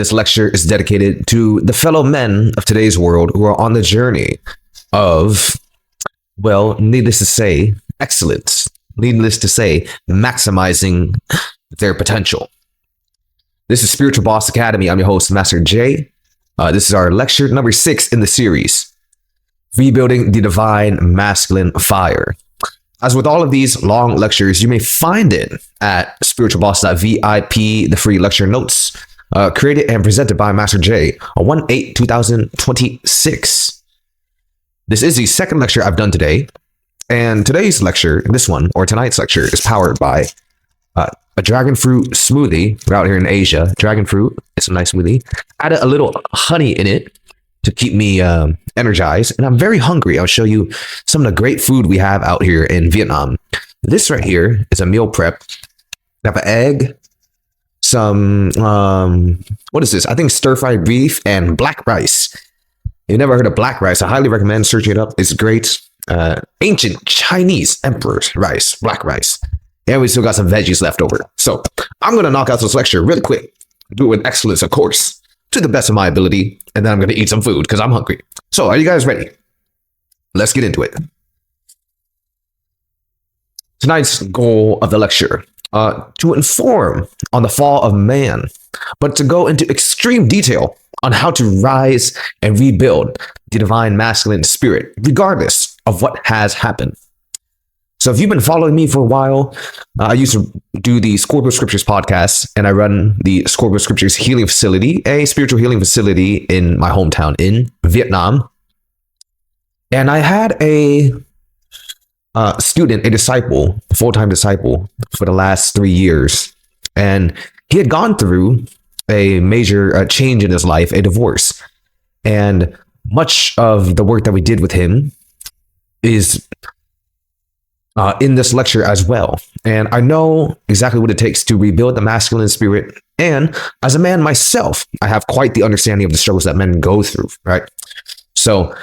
This lecture is dedicated to the fellow men of today's world who are on the journey of, well, needless to say, excellence. Needless to say, maximizing their potential. This is Spiritual Boss Academy. I'm your host, Master J. This is our lecture number 6 in the series, Rebuilding the Divine Masculine Fire. As with all of these long lectures, you may find it at spiritualboss.vip, the free lecture notes, created and presented by Master J on 1/8/2026. This is the second lecture I've done today, and today's lecture, tonight's lecture, is powered by a dragon fruit smoothie. We're out here in Asia. Dragon fruit, it's a nice smoothie. Added a little honey in it to keep me energized, and I'm very hungry. I'll show you some of the great food we have out here in Vietnam. This right here is a meal prep. We have an egg, some what is this? I think stir-fried beef and black rice. If you've never heard of black rice, I highly recommend searching it up. It's great. Ancient Chinese emperor's rice, black rice. And we still got some veggies left over. So I'm going to knock out this lecture really quick. Do it with excellence, of course, to the best of my ability. And then I'm going to eat some food because I'm hungry. So are you guys ready? Let's get into it. Tonight's goal of the lecture, to inform on the fall of man, but to go into extreme detail on how to rise and rebuild the divine masculine spirit, regardless of what has happened. So if you've been following me for a while, I used to do the Scorpio Scriptures podcast, and I run the Scorpio Scriptures Healing Facility, a spiritual healing facility in my hometown in Vietnam. And I had a student, a disciple, a full-time disciple for the last 3 years. And he had gone through a major change in his life, a divorce. And much of the work that we did with him is in this lecture as well. And I know exactly what it takes to rebuild the masculine spirit. And as a man myself, I have quite the understanding of the struggles that men go through, right? So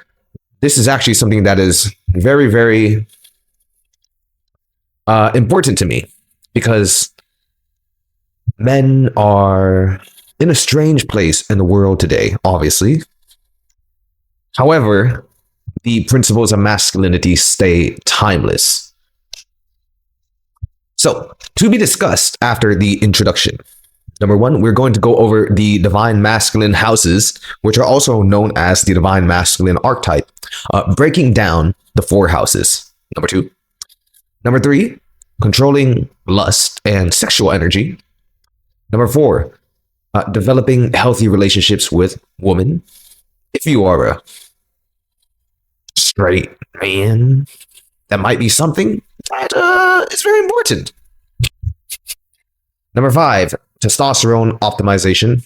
this is actually something that is very, very important to me, because men are in a strange place in the world today, obviously. However, the principles of masculinity stay timeless. So, to be discussed after the introduction. Number 1, we're going to go over the divine masculine houses, which are also known as the divine masculine archetype, breaking down the 4 houses. Number 2. Number 3, controlling lust and sexual energy. Number 4, developing healthy relationships with women. If you are a straight man, that might be something that is very important. Number 5, testosterone optimization.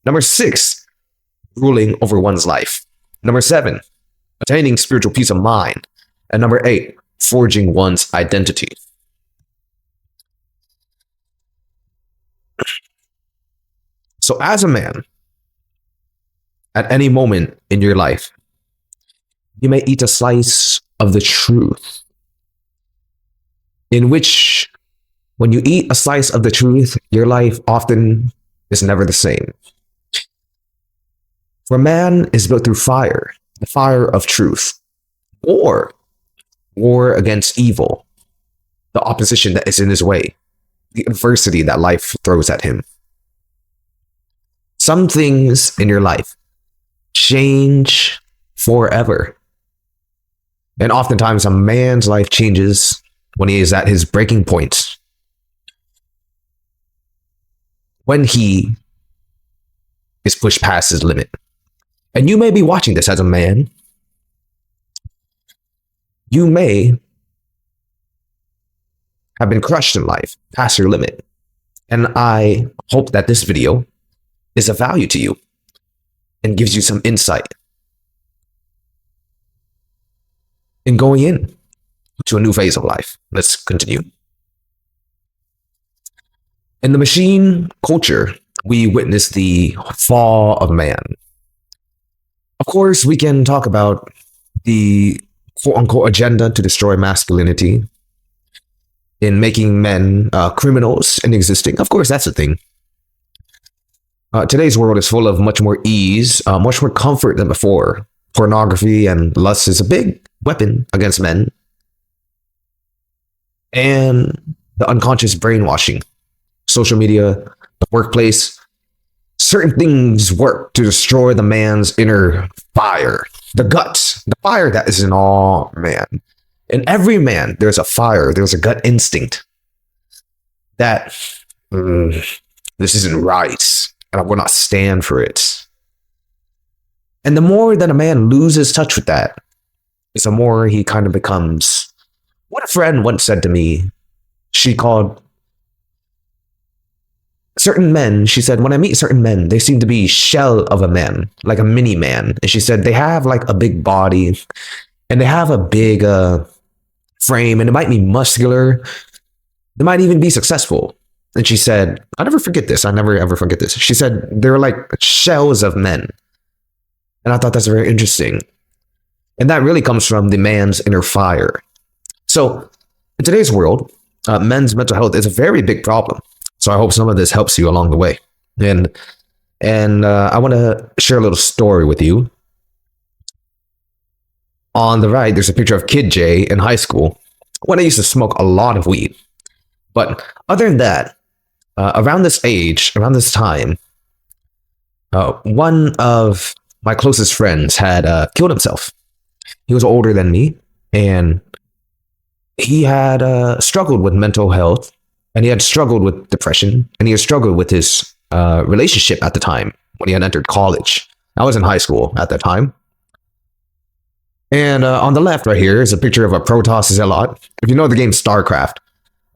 Number 6, ruling over one's life. Number 7, attaining spiritual peace of mind. And number 8, forging one's identity. So as a man, at any moment in your life, you may eat a slice of the truth, in which when you eat a slice of the truth, your life often is never the same. For man is built through fire, the fire of truth, or war against evil, the opposition that is in his way, the adversity that life throws at him. Some things in your life change forever. And oftentimes a man's life changes when he is at his breaking point, when he is pushed past his limit. And you may be watching this as a man. You may have been crushed in life, past your limit. And I hope that this video is of value to you and gives you some insight in going in to a new phase of life. Let's continue. In the machine culture, we witness the fall of man. Of course, we can talk about the quote-unquote agenda to destroy masculinity in making men criminals and existing. Of course, that's a thing. Today's world is full of much more ease, much more comfort than before. Pornography and lust is a big weapon against men. And the unconscious brainwashing, social media, the workplace, certain things work to destroy the man's inner fire, the guts, the fire that is in all man. In every man, there's a fire, there's a gut instinct that this isn't right, and I will not stand for it. And the more that a man loses touch with that, is the more he kind of becomes what a friend once said to me. She called certain men, she said, when I meet certain men, they seem to be shell of a man, like a mini man. And she said they have like a big body and they have a big frame, and it might be muscular. They might even be successful. And she said, I never forget this. I never ever forget this. She said they're like shells of men. And I thought that's very interesting. And that really comes from the man's inner fire. So in today's world, men's mental health is a very big problem. So I hope some of this helps you along the way. And I want to share a little story with you. On the right, there's a picture of Kid J in high school when I used to smoke a lot of weed. But other than that, around this age, around this time, one of my closest friends had killed himself. He was older than me, and he had struggled with mental health, and he had struggled with depression, and he had struggled with his relationship at the time when he had entered college. I was in high school at that time. And on the left right here is a picture of a Protoss Zealot. If you know the game StarCraft,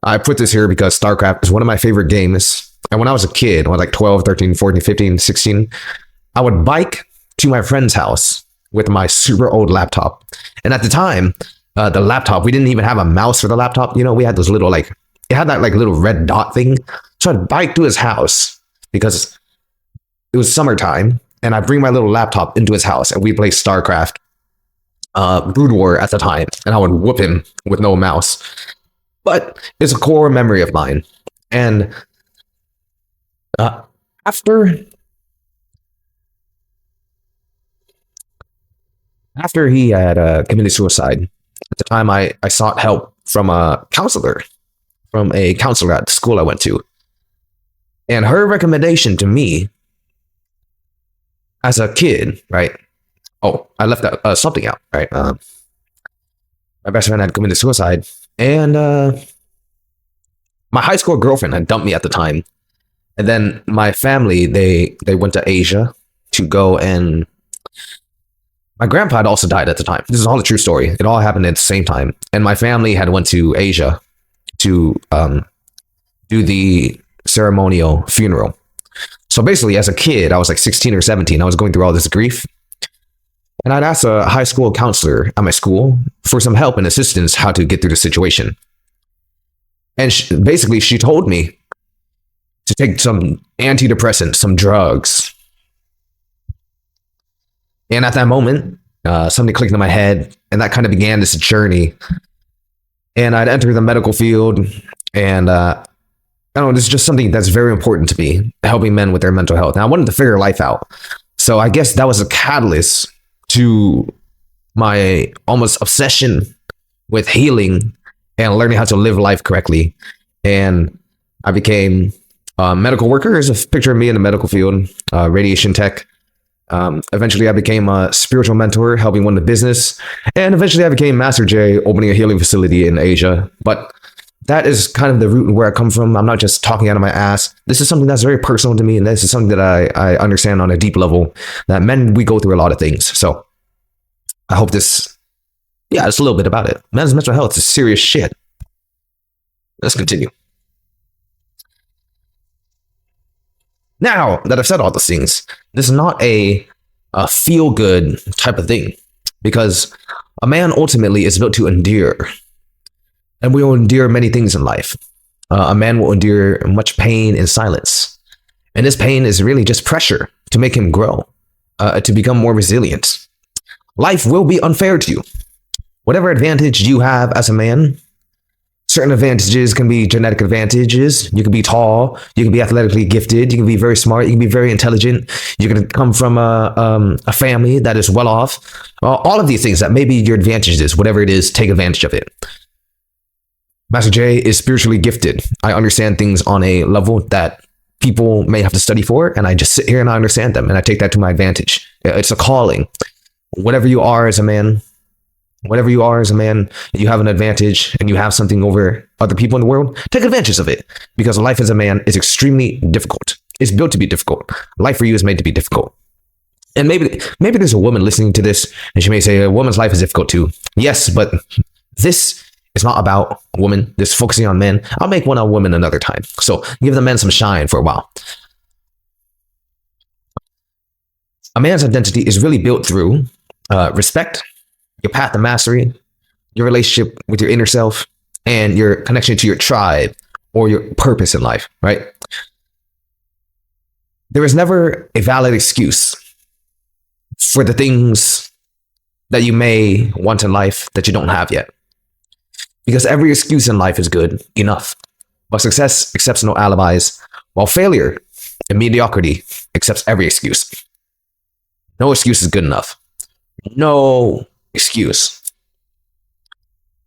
I put this here because StarCraft is one of my favorite games. And when I was a kid, when I was like 12, 13, 14, 15, 16, I would bike to my friend's house with my super old laptop. And at the time, the laptop, we didn't even have a mouse for the laptop. You know, we had those little it had that like little red dot thing. So I'd bike to his house because it was summertime, and I bring my little laptop into his house and we play StarCraft, Brood War at the time, and I would whoop him with no mouse. But it's a core memory of mine. And after he had committed suicide, at the time I sought help from a counselor at the school I went to. And her recommendation to me as a kid, right? Oh, I left something out, right? My best friend had committed suicide, and my high school girlfriend had dumped me at the time. And then my family, they went to Asia to go, and my grandpa had also died at the time. This is all a true story. It all happened at the same time. And my family had went to Asia to do the ceremonial funeral. So basically, as a kid, I was like 16 or 17. I was going through all this grief. And I'd asked a high school counselor at my school for some help and assistance how to get through the situation. And she told me to take some antidepressants, some drugs. And at that moment, something clicked in my head, and that kind of began this journey. And I'd enter the medical field, and I don't know, this is just something that's very important to me, helping men with their mental health. And I wanted to figure life out. So I guess that was a catalyst to my almost obsession with healing and learning how to live life correctly. And I became a medical worker. There's a picture of me in the medical field, radiation tech. Eventually I became a spiritual mentor, helping one in the business. And eventually I became Master J, opening a healing facility in Asia. But that is kind of the root and where I come from. I'm not just talking out of my ass. This is something that's very personal to me. And this is something that I understand on a deep level, that men, we go through a lot of things. So I hope just a little bit about it. Men's mental health is serious shit. Let's continue. Now that I've said all those things, this is not a feel-good type of thing, because a man ultimately is built to endure. And we will endure many things in life. A man will endure much pain in silence. And this pain is really just pressure to make him grow, to become more resilient. Life will be unfair to you. Whatever advantage you have as a man, Certain advantages can be genetic advantages. You can be tall. You can be athletically gifted. You can be very smart. You can be very intelligent. You can come from a family that is well off. All of these things that may be your advantages, whatever it is, take advantage of it. Master J is spiritually gifted. I understand things on a level that people may have to study for, and I just sit here and I understand them, and I take that to my advantage. It's a calling. Whatever you are as a man, you have an advantage and you have something over other people in the world, take advantage of it, because life as a man is extremely difficult. It's built to be difficult. Life for you is made to be difficult. And maybe there's a woman listening to this and she may say a woman's life is difficult too. Yes, but this is not about a woman. This is focusing on men. I'll make one on women another time. So give the men some shine for a while. A man's identity is really built through respect, your path to mastery, your relationship with your inner self, and your connection to your tribe or your purpose in life, right? There is never a valid excuse for the things that you may want in life that you don't have yet. Because every excuse in life is good enough. But success accepts no alibis, while failure and mediocrity accepts every excuse. No excuse is good enough. No excuse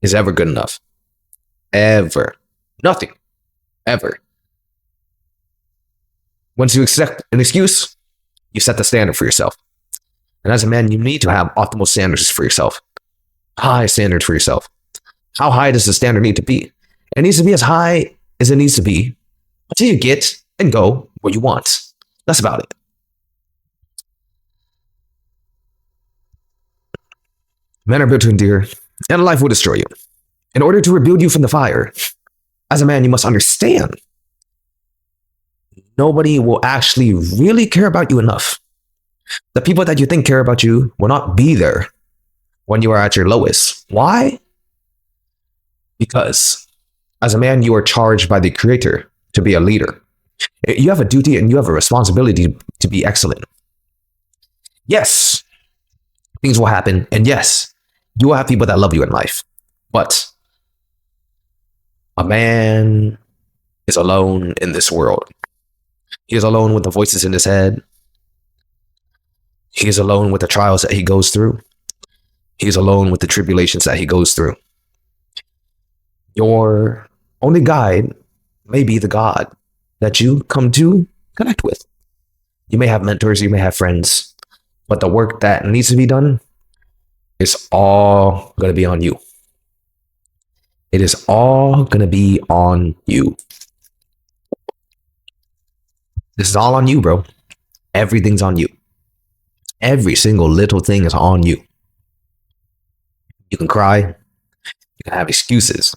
is ever good enough. Ever. Nothing. Ever. Once you accept an excuse, you set the standard for yourself. And as a man, you need to have optimal standards for yourself. High standards for yourself. How high does the standard need to be? It needs to be as high as it needs to be until you get and go where you want. That's about it. Men are built to endure, and life will destroy you. In order to rebuild you from the fire, as a man, you must understand nobody will actually really care about you enough. The people that you think care about you will not be there when you are at your lowest. Why? Because as a man, you are charged by the Creator to be a leader. You have a duty and you have a responsibility to be excellent. Yes, things will happen. And yes, you will have people that love you in life. But a man is alone in this world. He is alone with the voices in his head. He is alone with the trials that he goes through. He is alone with the tribulations that he goes through. Your only guide may be the God that you come to connect with. You may have mentors, you may have friends, but the work that needs to be done is all going to be on you. It is all going to be on you. This is all on you, bro. Everything's on you. Every single little thing is on you. You can cry. You can have excuses.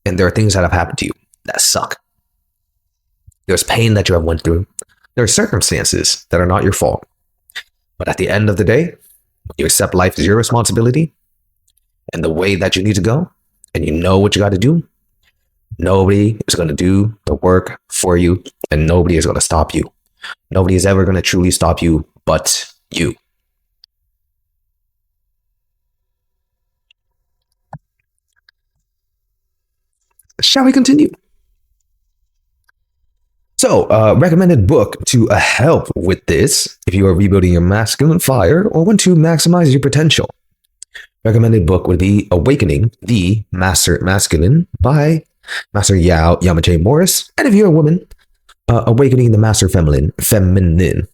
And there are things that have happened to you that suck. There's pain that you have went through. There are circumstances that are not your fault. But at the end of the day, you accept life as your responsibility and the way that you need to go, and you know what you got to do. Nobody is going to do the work for you, and nobody is going to stop you. Nobody is ever going to truly stop you but you. Shall we continue? So, recommended book to help with this if you are rebuilding your masculine fire or want to maximize your potential. Recommended book would be Awakening the Master Masculine by Master Yamache Morris. And if you're a woman, Awakening the Master Feminine.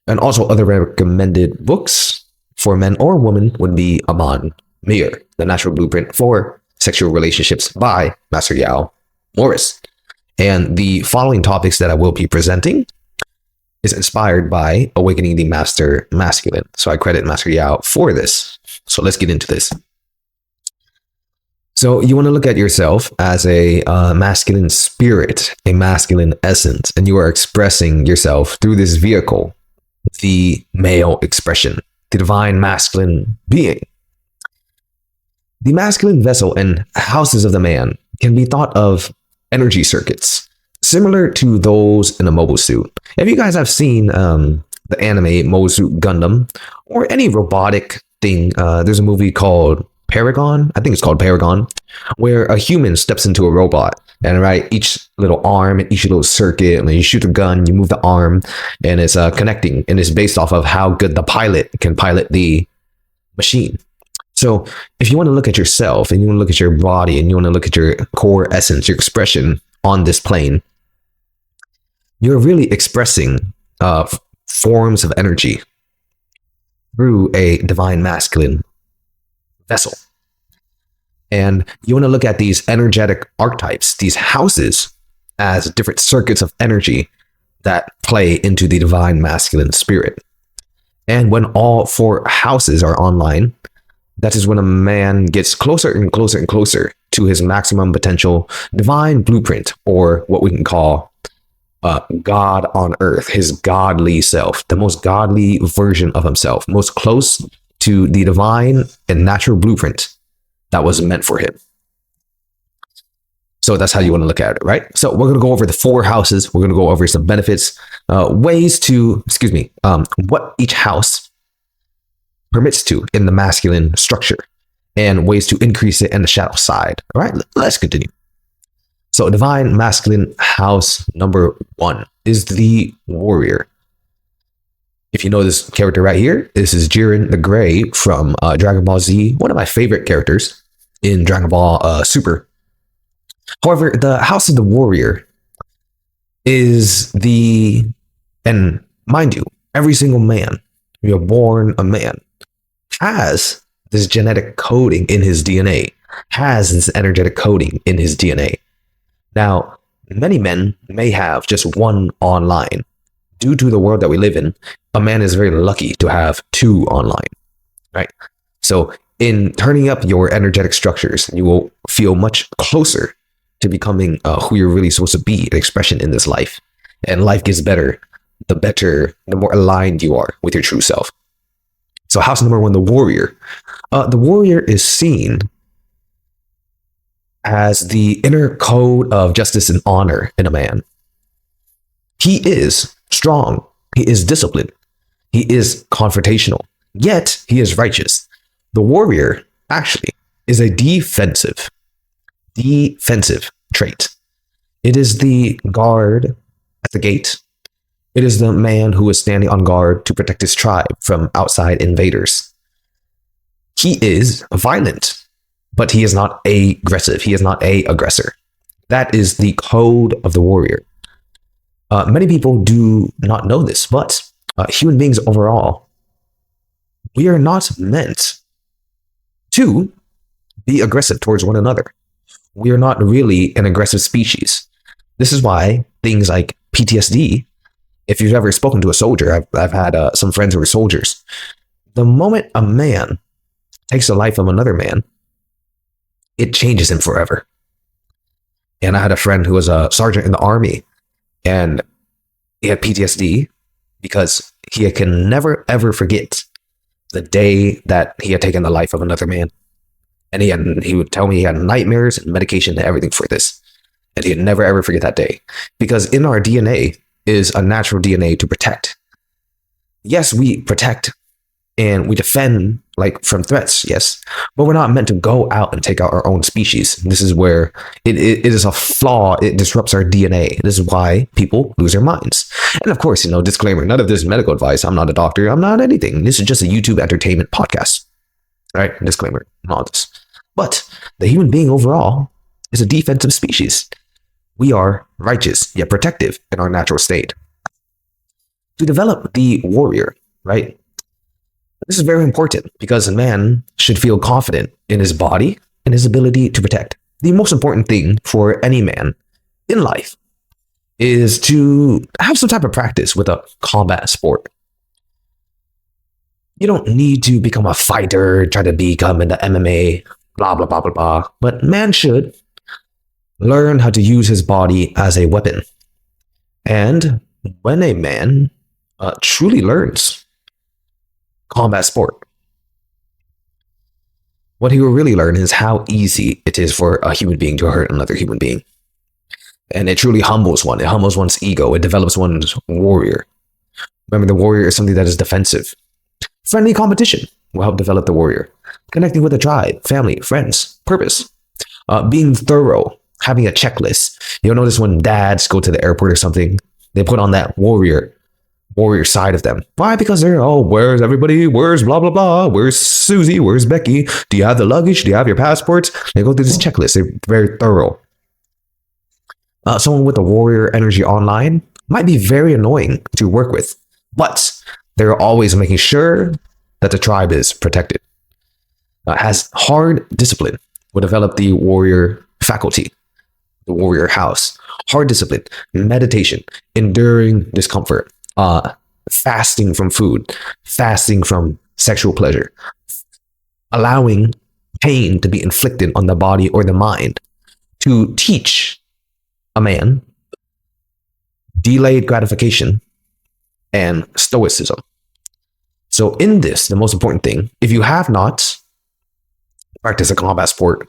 And also other recommended books for men or women would be Aman Mir, The Natural Blueprint for Sexual Relationships by Master Yao Morris. And the following topics that I will be presenting is inspired by Awakening the Master Masculine. So I credit Master Yao for this. So let's get into this. So you want to look at yourself as a masculine spirit, a masculine essence, and you are expressing yourself through this vehicle, the male expression, the divine masculine being. The masculine vessel and houses of the man can be thought of energy circuits, similar to those in a mobile suit. If you guys have seen the anime Mobile Suit Gundam or any robotic thing, there's a movie called Paragon, I think it's called Paragon, where a human steps into a robot. And right, each little arm, each little circuit, and you shoot a gun, you move the arm, and it's connecting, and it's based off of how good the pilot can pilot the machine. So if you want to look at yourself, and you want to look at your body, and you want to look at your core essence, your expression on this plane, you're really expressing forms of energy through a divine masculine vessel. And you want to look at these energetic archetypes, these houses, as different circuits of energy that play into the divine masculine spirit. And when all 4 houses are online, that is when a man gets closer and closer and closer to his maximum potential divine blueprint, or what we can call God on earth, his godly self, the most godly version of himself, most close to the divine and natural blueprint that was meant for him. So that's how you want to look at it, right? So we're going to go over the 4 houses. We're going to go over some benefits, what each house permits to in the masculine structure, and ways to increase it in the shadow side. All right, let's continue. So divine masculine house number 1 is the warrior. If you know this character right here, this is Jiren the Grey from Dragon Ball Z, one of my favorite characters in Dragon Ball Super. However, the house of the warrior is and mind you, every single man, you're born a man, has this genetic coding in his DNA, has this energetic coding in his DNA. Now, many men may have just one online. Due to the world that we live in, a man is very lucky to have 2 online, right? So in turning up your energetic structures, you will feel much closer to becoming who you're really supposed to be, an expression in this life. And life gets better, the more aligned you are with your true self. So house number 1, the warrior. The warrior is seen as the inner code of justice and honor in a man. He is strong. He is disciplined. He is confrontational. Yet he is righteous. The warrior actually is a defensive trait. It is the guard at the gate. It is the man who is standing on guard to protect his tribe from outside invaders. He is violent, but he is not aggressive. He is not an aggressor. That is the code of the warrior. Many people do not know this, but human beings overall, we are not meant to be aggressive towards one another. We are not really an aggressive species. This is why things like PTSD, if you've ever spoken to a soldier, I've had some friends who are soldiers. The moment a man takes the life of another man, it changes him forever. And I had a friend who was a sergeant in the army, and he had PTSD because he can never, ever forget the day that he had taken the life of another man. And he would tell me he had nightmares and medication and everything for this. And he'd never, ever forget that day. Because in our DNA is a natural DNA to protect. Yes, we protect and we defend like from threats, yes. But we're not meant to go out and take out our own species. This is where it is a flaw. It disrupts our DNA. This is why people lose their minds. And of course, disclaimer, none of this is medical advice. I'm not a doctor. I'm not anything. This is just a YouTube entertainment podcast. All right, disclaimer, all this. But the human being overall is a defensive species. We are righteous, yet protective in our natural state. To develop the warrior, right? This is very important because a man should feel confident in his body and his ability to protect. The most important thing for any man in life is to have some type of practice with a combat sport. You don't need to become a fighter, try to become into MMA, blah, blah, blah, blah, blah. But man should learn how to use his body as a weapon. And when a man truly learns combat sport, what he will really learn is how easy it is for a human being to hurt another human being. And it truly humbles one. It humbles one's ego. It develops one's warrior. Remember, the warrior is something that is defensive. Friendly competition. will help develop the warrior. Connecting with a tribe, family, friends, purpose. Being thorough, having a checklist. You'll notice when dads go to the airport or something, they put on that warrior side of them. Why? Because they're, oh, where's everybody? Where's blah, blah, blah? Where's Susie? Where's Becky? Do you have the luggage? Do you have your passports? They go through this checklist. They're very thorough. Someone with a warrior energy online might be very annoying to work with, but they're always making sure that the tribe is protected. Has hard discipline, will develop the warrior faculty, the warrior house. Hard discipline, meditation, enduring discomfort, fasting from food, fasting from sexual pleasure, allowing pain to be inflicted on the body or the mind, to teach a man delayed gratification and stoicism. So in this, the most important thing, if you have not practiced a combat sport,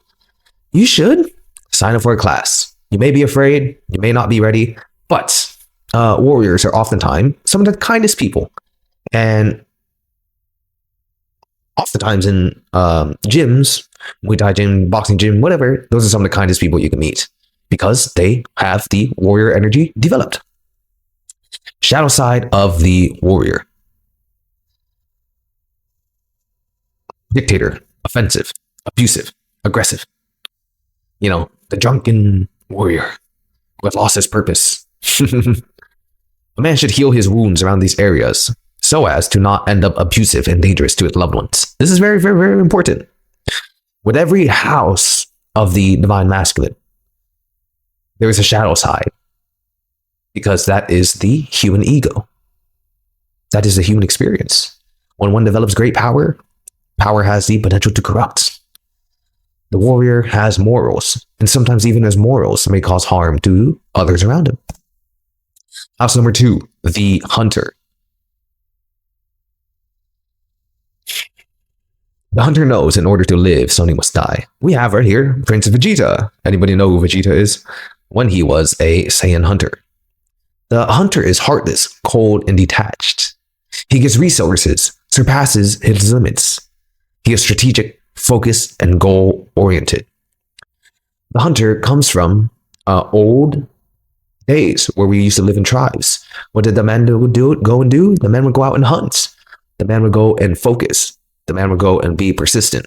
you should sign up for a class. You may be afraid, you may not be ready, but warriors are oftentimes some of the kindest people. And oftentimes in gyms, Muay Thai gym, boxing gym, whatever, those are some of the kindest people you can meet because they have the warrior energy developed. Shadow side of the warrior. Dictator, offensive, abusive, aggressive. You know, the drunken warrior who has lost his purpose. A man should heal his wounds around these areas so as to not end up abusive and dangerous to his loved ones. This is very, very, very important. With every house of the divine masculine, there is a shadow side because that is the human ego. That is the human experience. When one develops great power, power has the potential to corrupt. The warrior has morals, and sometimes even his morals may cause harm to others around him. House number 2, the hunter. The hunter knows in order to live, somebody must die. We have right here Prince Vegeta. Anybody know who Vegeta is? When he was a Saiyan hunter. The hunter is heartless, cold, and detached. He gets resources, surpasses his limits. He is strategic, focused, and goal-oriented. The hunter comes from old days where we used to live in tribes. What did the man go and do? The man would go out and hunt. The man would go and focus. The man would go and be persistent.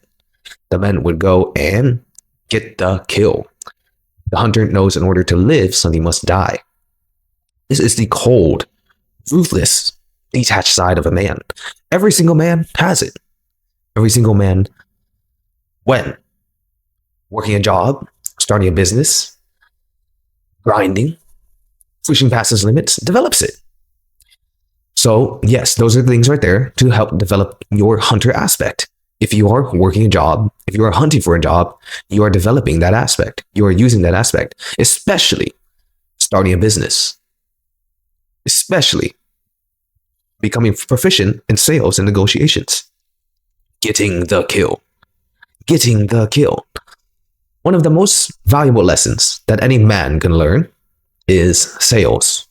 The man would go and get the kill. The hunter knows in order to live, something must die. This is the cold, ruthless, detached side of a man. Every single man has it. Every single man, when working a job, starting a business, grinding, pushing past his limits, develops it. So yes, those are the things right there to help develop your hunter aspect. If you are working a job, if you are hunting for a job, you are developing that aspect. You are using that aspect, especially starting a business, especially becoming proficient in sales and negotiations. Getting the kill. Getting the kill. One of the most valuable lessons that any man can learn is sales.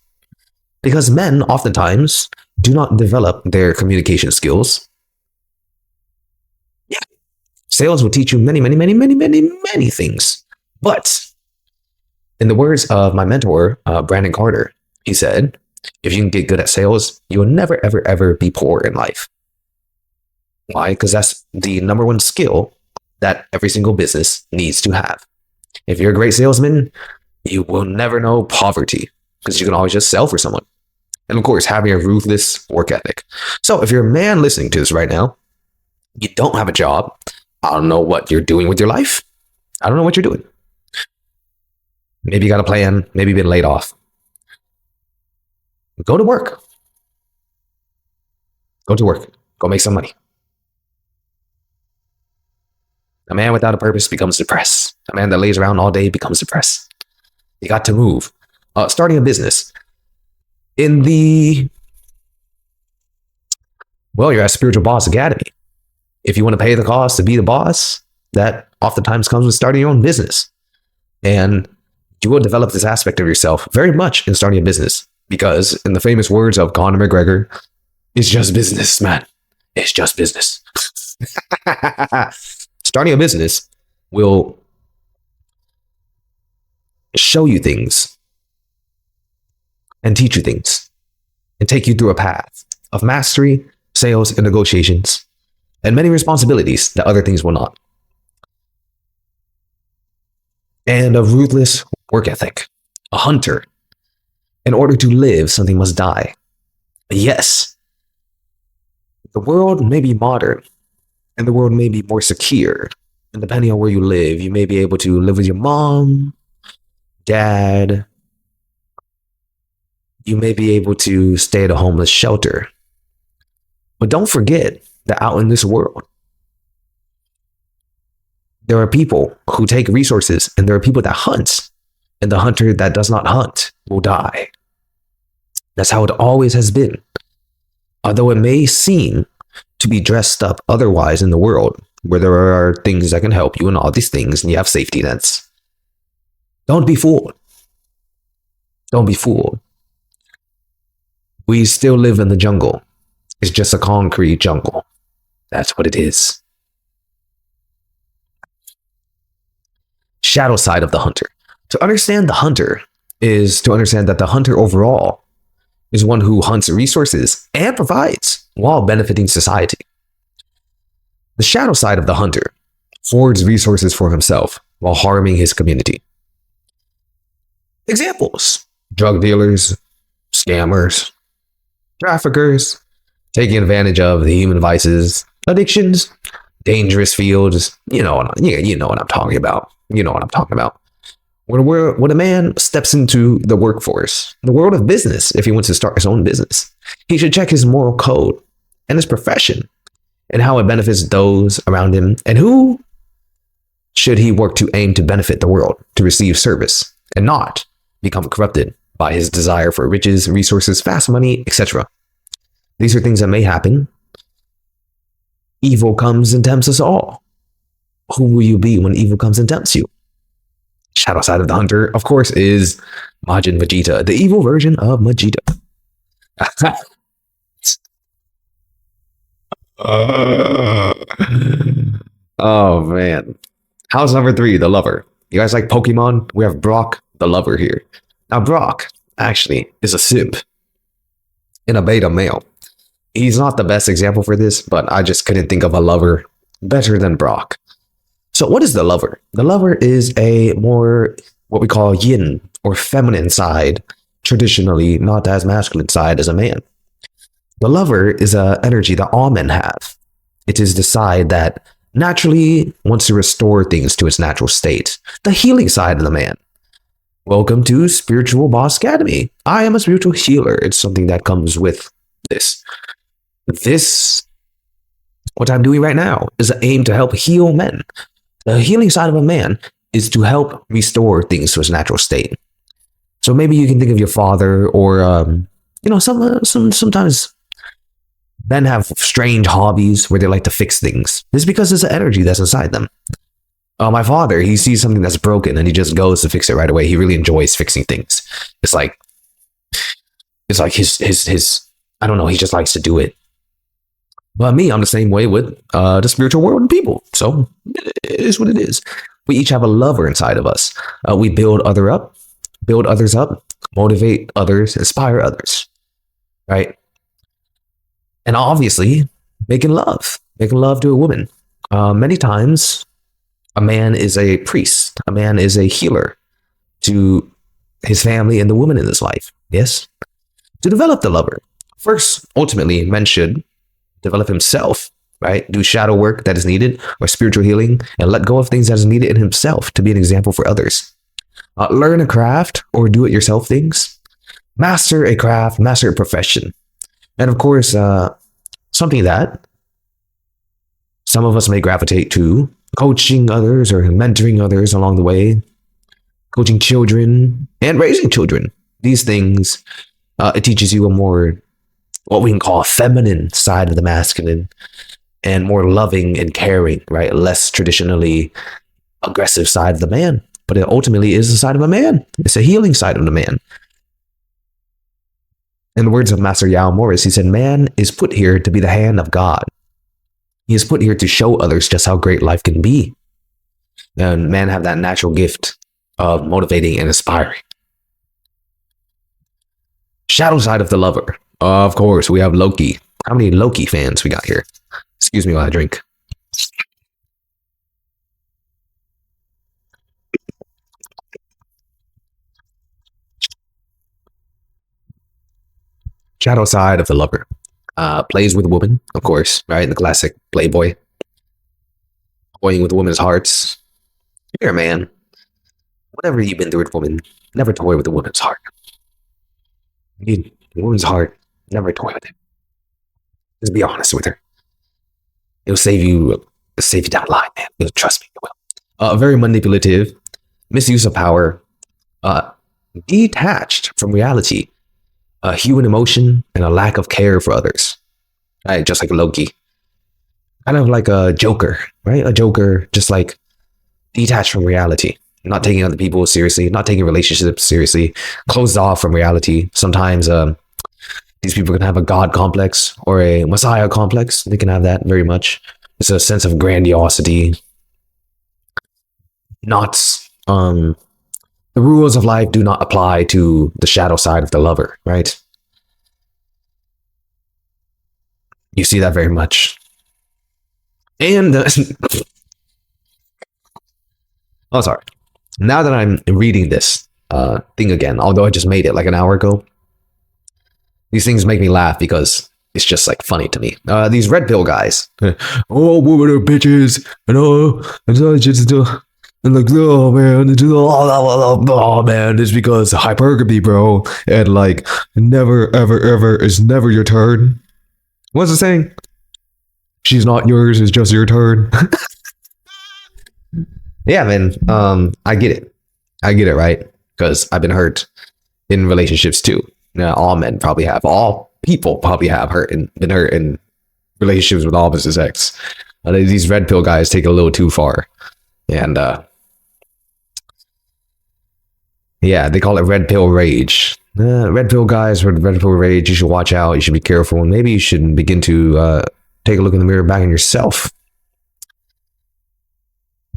Because men oftentimes do not develop their communication skills. Yeah. Sales will teach you many things. But in the words of my mentor, Brandon Carter, he said, if you can get good at sales, you will never, ever be poor in life. Why? Because that's the number one skill that every single business needs to have. If you're a great salesman, you will never know poverty because you can always just sell for someone. And of course, having a ruthless work ethic. So if you're a man listening to this right now, you don't have a job. I don't know what you're doing with your life. I don't know what you're doing. Maybe you got a plan. Maybe you've been laid off. Go to work. Go to work. Go make some money. A man without a purpose becomes depressed. A man that lays around all day becomes depressed. You got to move. Starting a business. In the, well, you're at Spiritual Boss Academy. If you want to pay the cost to be the boss, that oftentimes comes with starting your own business. And you will develop this aspect of yourself very much in starting a business. Because in the famous words of Conor McGregor, it's just business, man. It's just business. Starting a business will show you things and teach you things and take you through a path of mastery, sales, and negotiations, and many responsibilities that other things will not. And a ruthless work ethic. A hunter. In order to live, something must die. Yes, the world may be modern, and the world may be more secure. And depending on where you live, you may be able to live with your mom, dad. You may be able to stay at a homeless shelter. But don't forget that out in this world, there are people who take resources, and there are people that hunt, and the hunter that does not hunt will die. That's how it always has been. Although it may seem to be dressed up otherwise in the world, where there are things that can help you and all these things, and you have safety nets. Don't be fooled. Don't be fooled. We still live in the jungle. It's just a concrete jungle. That's what it is. Shadow side of the hunter. To understand the hunter is to understand that the hunter overall is one who hunts resources and provides while benefiting society. The shadow side of the hunter hoards resources for himself while harming his community. Examples: drug dealers, scammers, traffickers, taking advantage of the human vices, addictions, dangerous fields. You know what I'm talking about. You know what I'm talking about. When a man steps into the workforce, the world of business, if he wants to start his own business, he should check his moral code and his profession and how it benefits those around him, and who should he work to aim to benefit the world, to receive service, and not become corrupted by his desire for riches, resources, fast money, etc. These are things that may happen. Evil comes and tempts us all. Who will you be when evil comes and tempts you? Shadow side of the hunter, of course, is Majin Vegeta, the evil version of Vegeta. Oh man. How's number 3, the lover? You guys like Pokemon? We have Brock, the lover here. Now Brock actually is a simp and a beta male. He's not the best example for this, but I just couldn't think of a lover better than Brock. So what is the lover? The lover is a more what we call yin or feminine side, traditionally not as masculine side as a man. The lover is an energy that all men have. It is the side that naturally wants to restore things to its natural state. The healing side of the man. Welcome to Spiritual Boss Academy. I am a spiritual healer. It's something that comes with this. What I'm doing right now is an aim to help heal men. The healing side of a man is to help restore things to its natural state. So maybe you can think of your father, or sometimes men have strange hobbies where they like to fix things. It's because there's an energy that's inside them. My father, he sees something that's broken and he just goes to fix it right away. He really enjoys fixing things. It's like his I don't know, he just likes to do it. But me, I'm the same way with the spiritual world and people. So it is what it is. We each have a lover inside of us. We build others up, motivate others, inspire others, right? And obviously, making love to a woman. Many times, a man is a priest. A man is a healer to his family and the woman in his life. Yes? To develop the lover. First, ultimately, men should develop himself, right? Do shadow work that is needed, or spiritual healing, and let go of things that is needed in himself to be an example for others. Learn a craft or do-it-yourself things. Master a craft, master a profession. And of course, something that some of us may gravitate to, coaching others or mentoring others along the way, coaching children and raising children. These things, it teaches you a more, what we can call a feminine side of the masculine, and more loving and caring, right? Less traditionally aggressive side of the man, but it ultimately is the side of a man. It's a healing side of the man. In the words of Master Yao Morris, he said, man is put here to be the hand of God. He is put here to show others just how great life can be. And men have that natural gift of motivating and inspiring. Shadow side of the lover. Of course, we have Loki. How many Loki fans we got here? Excuse me while I drink. Shadow side of the lover. Plays with women, of course, right? The classic playboy. Toying with women's hearts. If you're a man, whatever you've been through with women, never toy with a woman's heart. A woman's heart, never toy with it. Just be honest with her. It'll save you down the line, man. You'll trust me, it will. Very manipulative, misuse of power, detached from reality, human emotion, and a lack of care for others. Right, just like Loki. Kind of like a Joker, right? A Joker, just like detached from reality, not taking other people seriously, not taking relationships seriously, closed off from reality. Sometimes these people can have a God complex or a Messiah complex. They can have that very much. It's a sense of grandiosity. Not the rules of life do not apply to the shadow side of the lover, right? You see that very much. And oh, sorry. Now that I'm reading this thing again, although I just made it like an hour ago, these things make me laugh because it's just like funny to me. These red pill guys. Oh, women are bitches. And like, oh man, oh man, it's because hypergamy, bro. And like, never, ever is never your turn. What's the saying? She's not yours, it's just your turn. Yeah, man. I get it. I get it, right? Because I've been hurt in relationships too. Now, all men probably have. All people probably have been hurt in relationships with opposite sex. These red pill guys take it a little too far. And yeah, they call it red pill rage. Red pill guys with red pill rage, you should watch out. You should be careful. And maybe you should begin to take a look in the mirror back in yourself.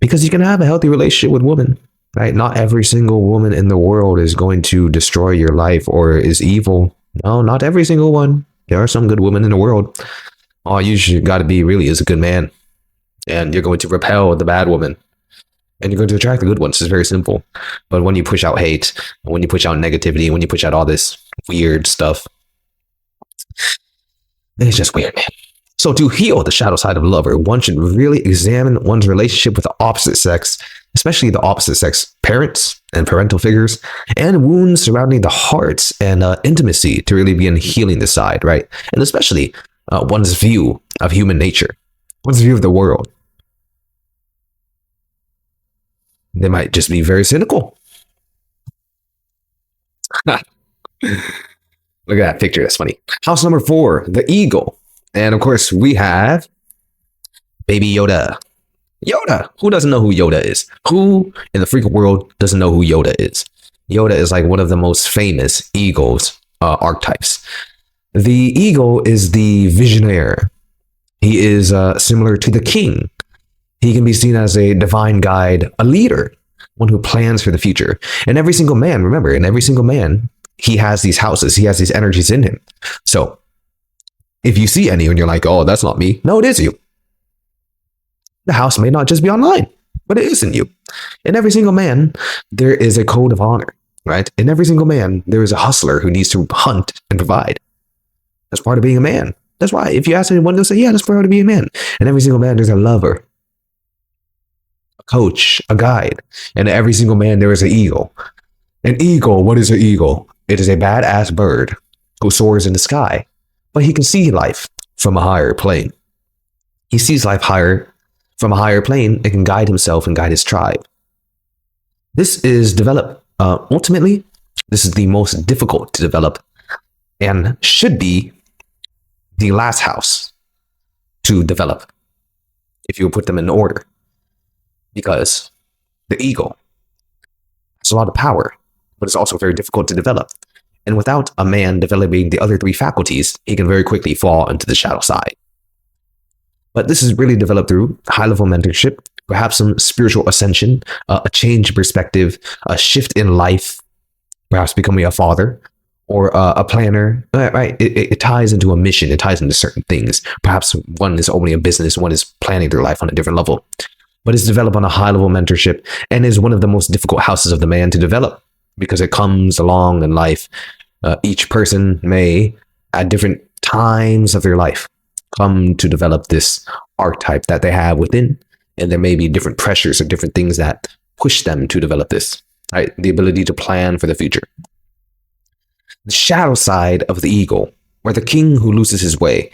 Because you can have a healthy relationship with women, right? Not every single woman in the world is going to destroy your life or is evil. No, not every single one. There are some good women in the world. All you should got to be really is a good man. And you're going to repel the bad woman. And you're going to attract the good ones. It's very simple. But when you push out hate, when you push out negativity, when you push out all this weird stuff, it's just weird, man. So to heal the shadow side of a lover, one should really examine one's relationship with the opposite sex, especially the opposite sex parents and parental figures, and wounds surrounding the hearts and intimacy to really begin healing the side, right? And especially one's view of human nature, one's view of the world. They might just be very cynical. Look at that picture. That's funny. House number 4, the eagle. And of course, we have Baby Yoda. Yoda. Who doesn't know who Yoda is? Who in the freaking world doesn't know who Yoda is? Yoda is like one of the most famous eagles archetypes. The eagle is the visionaire. He is similar to the king. He can be seen as a divine guide, a leader, one who plans for the future. And every single man, remember, in every single man, he has these houses. He has these energies in him. So if you see any and you're like, oh, that's not me. No, it is you. The house may not just be online, but it is in you. In every single man, there is a code of honor, right? In every single man, there is a hustler who needs to hunt and provide. That's part of being a man. That's why if you ask anyone, they'll say, yeah, that's part of being a man. In every single man, there's a lover, a coach, a guide. And in every single man, there is an eagle. An eagle, what is an eagle? It is a badass bird who soars in the sky, but he can see life from a higher plane. He sees life from a higher plane and can guide himself and guide his tribe. This is developed, ultimately, this is the most difficult to develop and should be the last house to develop if you put them in order. Because the eagle has a lot of power, but it's also very difficult to develop. And without a man developing the other 3 faculties, he can very quickly fall into the shadow side. But this is really developed through high level mentorship, perhaps some spiritual ascension, a change in perspective, a shift in life, perhaps becoming a father or a planner. Right? It ties into a mission. It ties into certain things. Perhaps one is opening a business, one is planning their life on a different level. But it's developed on a high level mentorship and is one of the most difficult houses of the man to develop because it comes along in life. Each person may, at different times of their life, come to develop this archetype that they have within. And there may be different pressures or different things that push them to develop this, right? The ability to plan for the future. The shadow side of the eagle, or the king who loses his way.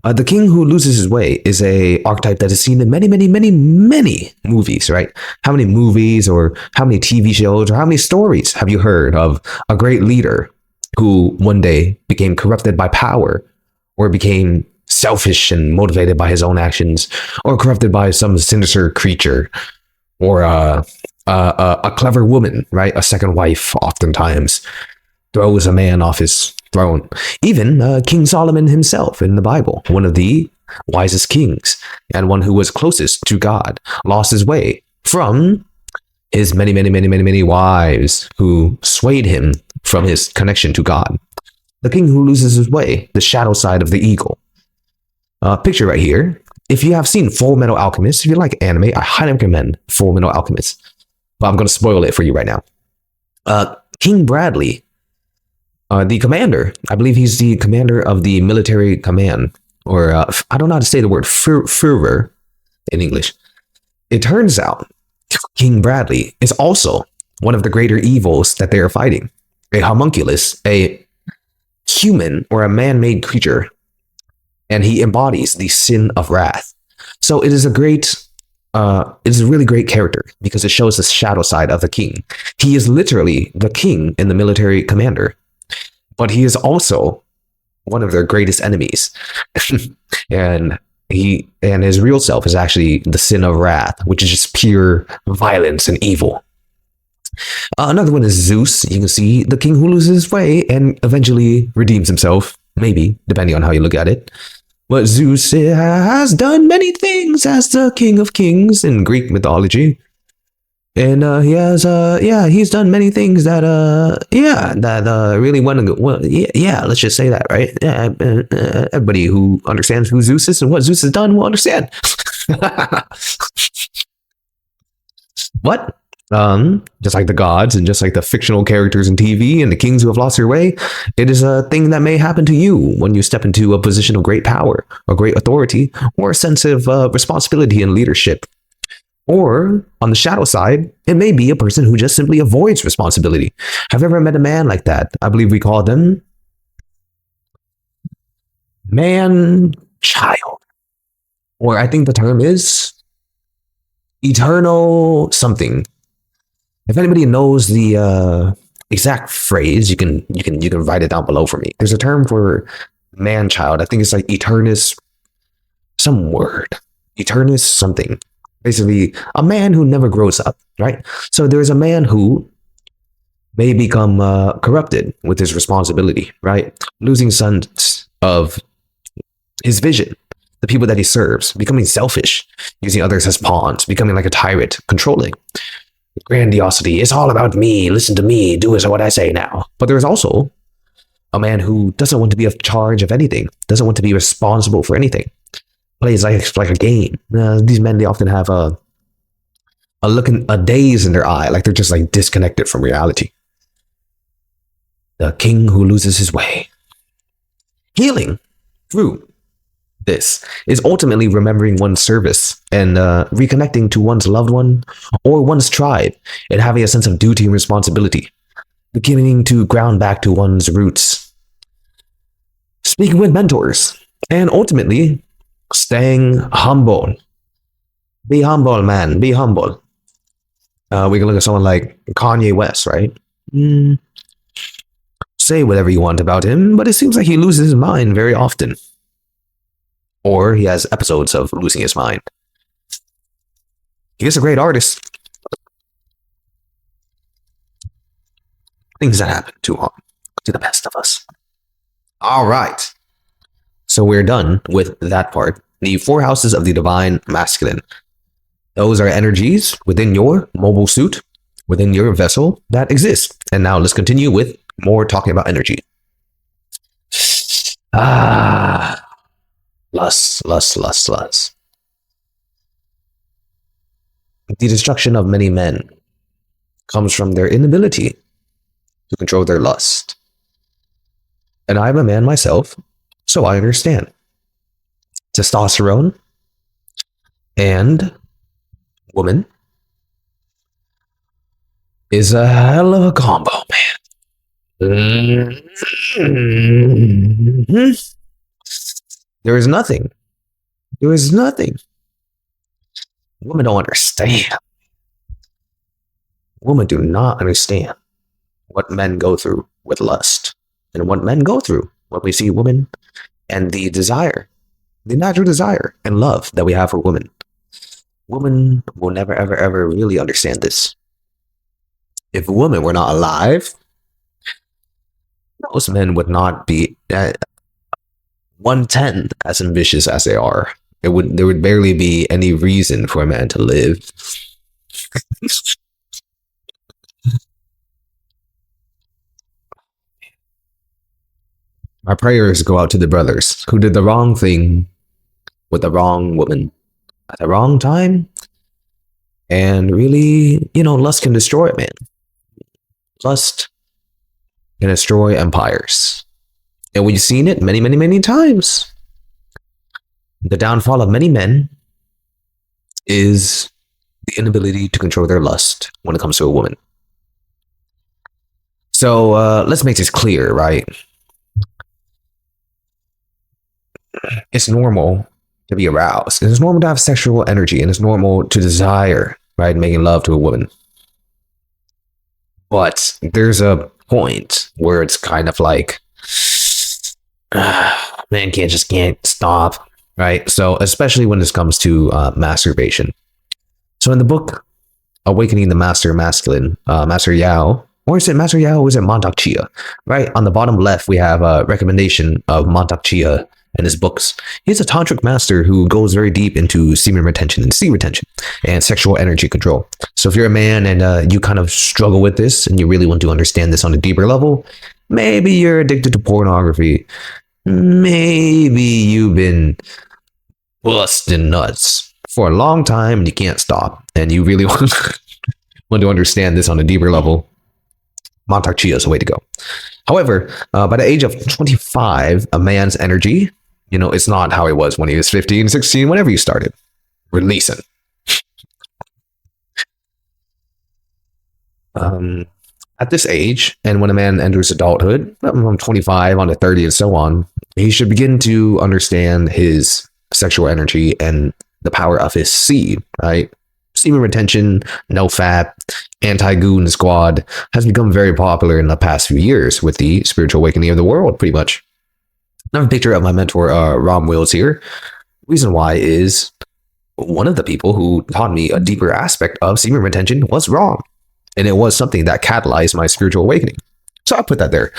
The king who loses his way is a archetype that is seen in many, many, many, many movies, right? How many movies or how many TV shows or how many stories have you heard of a great leader who one day became corrupted by power or became selfish and motivated by his own actions or corrupted by some sinister creature or a clever woman, right? A second wife oftentimes throws a man off his throne. Even King Solomon himself in the Bible, one of the wisest kings and one who was closest to God, lost his way from his many, many, many, many, many wives who swayed him from his connection to God. The king who loses his way, the shadow side of the eagle. Picture right here. If you have seen Full Metal Alchemist, if you like anime, I highly recommend Full Metal Alchemist. But I'm going to spoil it for you right now. King Bradley, the commander, I believe he's the commander of the military command, or I don't know how to say the word Führer in English. It turns out King Bradley is also one of the greater evils that they are fighting. A homunculus, a human or a man-made creature, and he embodies the sin of wrath. So it is a really great character because it shows the shadow side of the king. He is literally the king and the military commander, but he is also one of their greatest enemies. and his real self is actually the sin of wrath, which is just pure violence and evil. Another one is Zeus. You can see the king who loses his way and eventually redeems himself, maybe, depending on how you look at it. But Zeus has done many things as the king of kings in Greek mythology. And he's done many things that really want to go. Well, let's just say that, right? Yeah, everybody who understands who Zeus is and what Zeus has done will understand. What? Just like the gods and just like the fictional characters in TV and the kings who have lost their way, it is a thing that may happen to you when you step into a position of great power or great authority or a sense of responsibility and leadership. Or on the shadow side, it may be a person who just simply avoids responsibility. Have you ever met a man like that? I believe we call them man-child. Or I think the term is eternal something. If anybody knows the exact phrase, you can write it down below for me. There's a term for man-child. I think it's like eternus, some word, eternus something. Basically, a man who never grows up, right? So there's a man who may become corrupted with his responsibility, right? Losing sense of his vision, the people that he serves, becoming selfish, using others as pawns, becoming like a tyrant, controlling. Grandiosity, it's all about me, listen to me, do as what I say now. But there's also a man who doesn't want to be in charge of anything, doesn't want to be responsible for anything. Plays like a game. These men, they often have a daze in their eye, like they're just like disconnected from reality. The king who loses his way. Healing through this is ultimately remembering one's service and reconnecting to one's loved one or one's tribe and having a sense of duty and responsibility, beginning to ground back to one's roots. Speaking with mentors and ultimately staying humble. Be humble, man. Be humble. We can look at someone like Kanye West, right? Say whatever you want about him, but it seems like he loses his mind very often. Or he has episodes of losing his mind. He is a great artist. Things that happen to the best of us. All right. So we're done with that part. the four houses of the divine masculine. Those are energies within your mobile suit, within your vessel that exist. And now let's continue with more talking about energy. Lust. The destruction of many men comes from their inability to control their lust. And I'm a man myself, so I understand. Testosterone and woman is a hell of a combo, man. There is nothing. Women don't understand. Women do not understand what men go through with lust and what men go through when we see women and the desire, the natural desire and love that we have for women. Women will never, ever, ever really understand this. If women were not alive, most men would not be 1/10 as ambitious as they are. There would barely be any reason for a man to live. My prayers go out to the brothers who did the wrong thing with the wrong woman at the wrong time. And really, lust can destroy it, man. Lust can destroy empires. And we've seen it many, many, many times. The downfall of many men is the inability to control their lust when it comes to a woman. So let's make this clear, right? It's normal to be aroused. It's normal to have sexual energy, and it's normal to desire, right, making love to a woman. But there's a point where it's kind of like, man can't stop, right? So especially when this comes to masturbation. So in the book Awakening the Master Masculine, Master Yao, or is it Master Yao or is it Montauk Chia? Right on the bottom left, we have a recommendation of Montauk Chia and his books. He's a tantric master who goes very deep into semen retention and seed retention and sexual energy control. So if you're a man and you kind of struggle with this and you really want to understand this on a deeper level, maybe you're addicted to pornography. Maybe you've been busting nuts for a long time and you can't stop and you really want to understand this on a deeper level. Montauk Chia is the way to go. However, by the age of 25, a man's energy, it's not how it was when he was 15, 16, whenever you started releasing. At this age, and when a man enters adulthood, from 25 on to 30 and so on, he should begin to understand his sexual energy and the power of his seed, right? Semen retention, no fat, anti-goon squad has become very popular in the past few years with the spiritual awakening of the world, pretty much. I have a picture of my mentor, Rom Wills here. Reason why is one of the people who taught me a deeper aspect of semen retention was wrong. And it was something that catalyzed my spiritual awakening. So I put that there.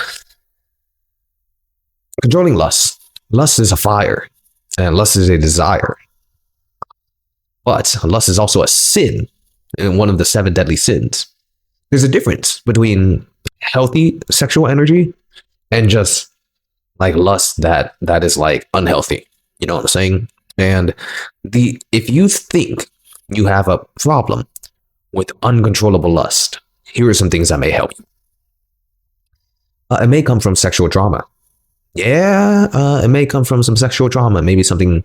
Controlling lust. Lust is a fire, and lust is a desire. But lust is also a sin, and one of the 7 deadly sins. There's a difference between healthy sexual energy and just like lust that is like unhealthy. You know what I'm saying? And if you think you have a problem with uncontrollable lust, here are some things that may help you. It may come from sexual trauma. Yeah, it may come from some sexual trauma. Maybe something,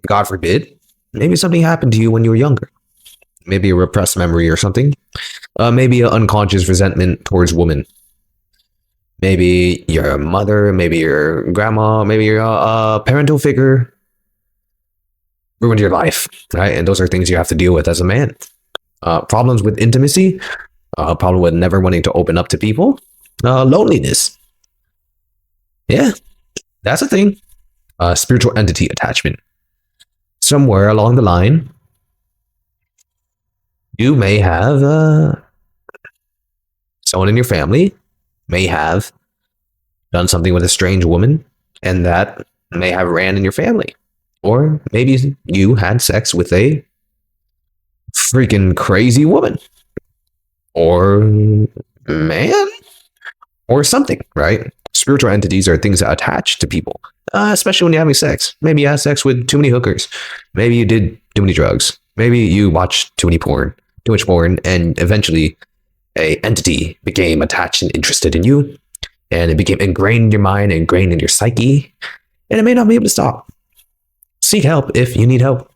God forbid, maybe something happened to you when you were younger. Maybe a repressed memory or something. Maybe an unconscious resentment towards women. Maybe your mother, maybe your grandma, maybe your parental figure ruined your life, right? And those are things you have to deal with as a man. Problems with intimacy, problem with never wanting to open up to people, loneliness. Yeah, that's a thing. Spiritual entity attachment. Somewhere along the line, you may have someone in your family may have done something with a strange woman, and that may have ran in your family. Or maybe you had sex with a freaking crazy woman or man or something, right? Spiritual entities are things that attach to people, especially when you're having sex. Maybe you had sex with too many hookers. Maybe you did too many drugs. Maybe you watched too much porn, and eventually a entity became attached and interested in you, and it became ingrained in your mind, ingrained in your psyche, and it may not be able to stop. Seek help if you need help.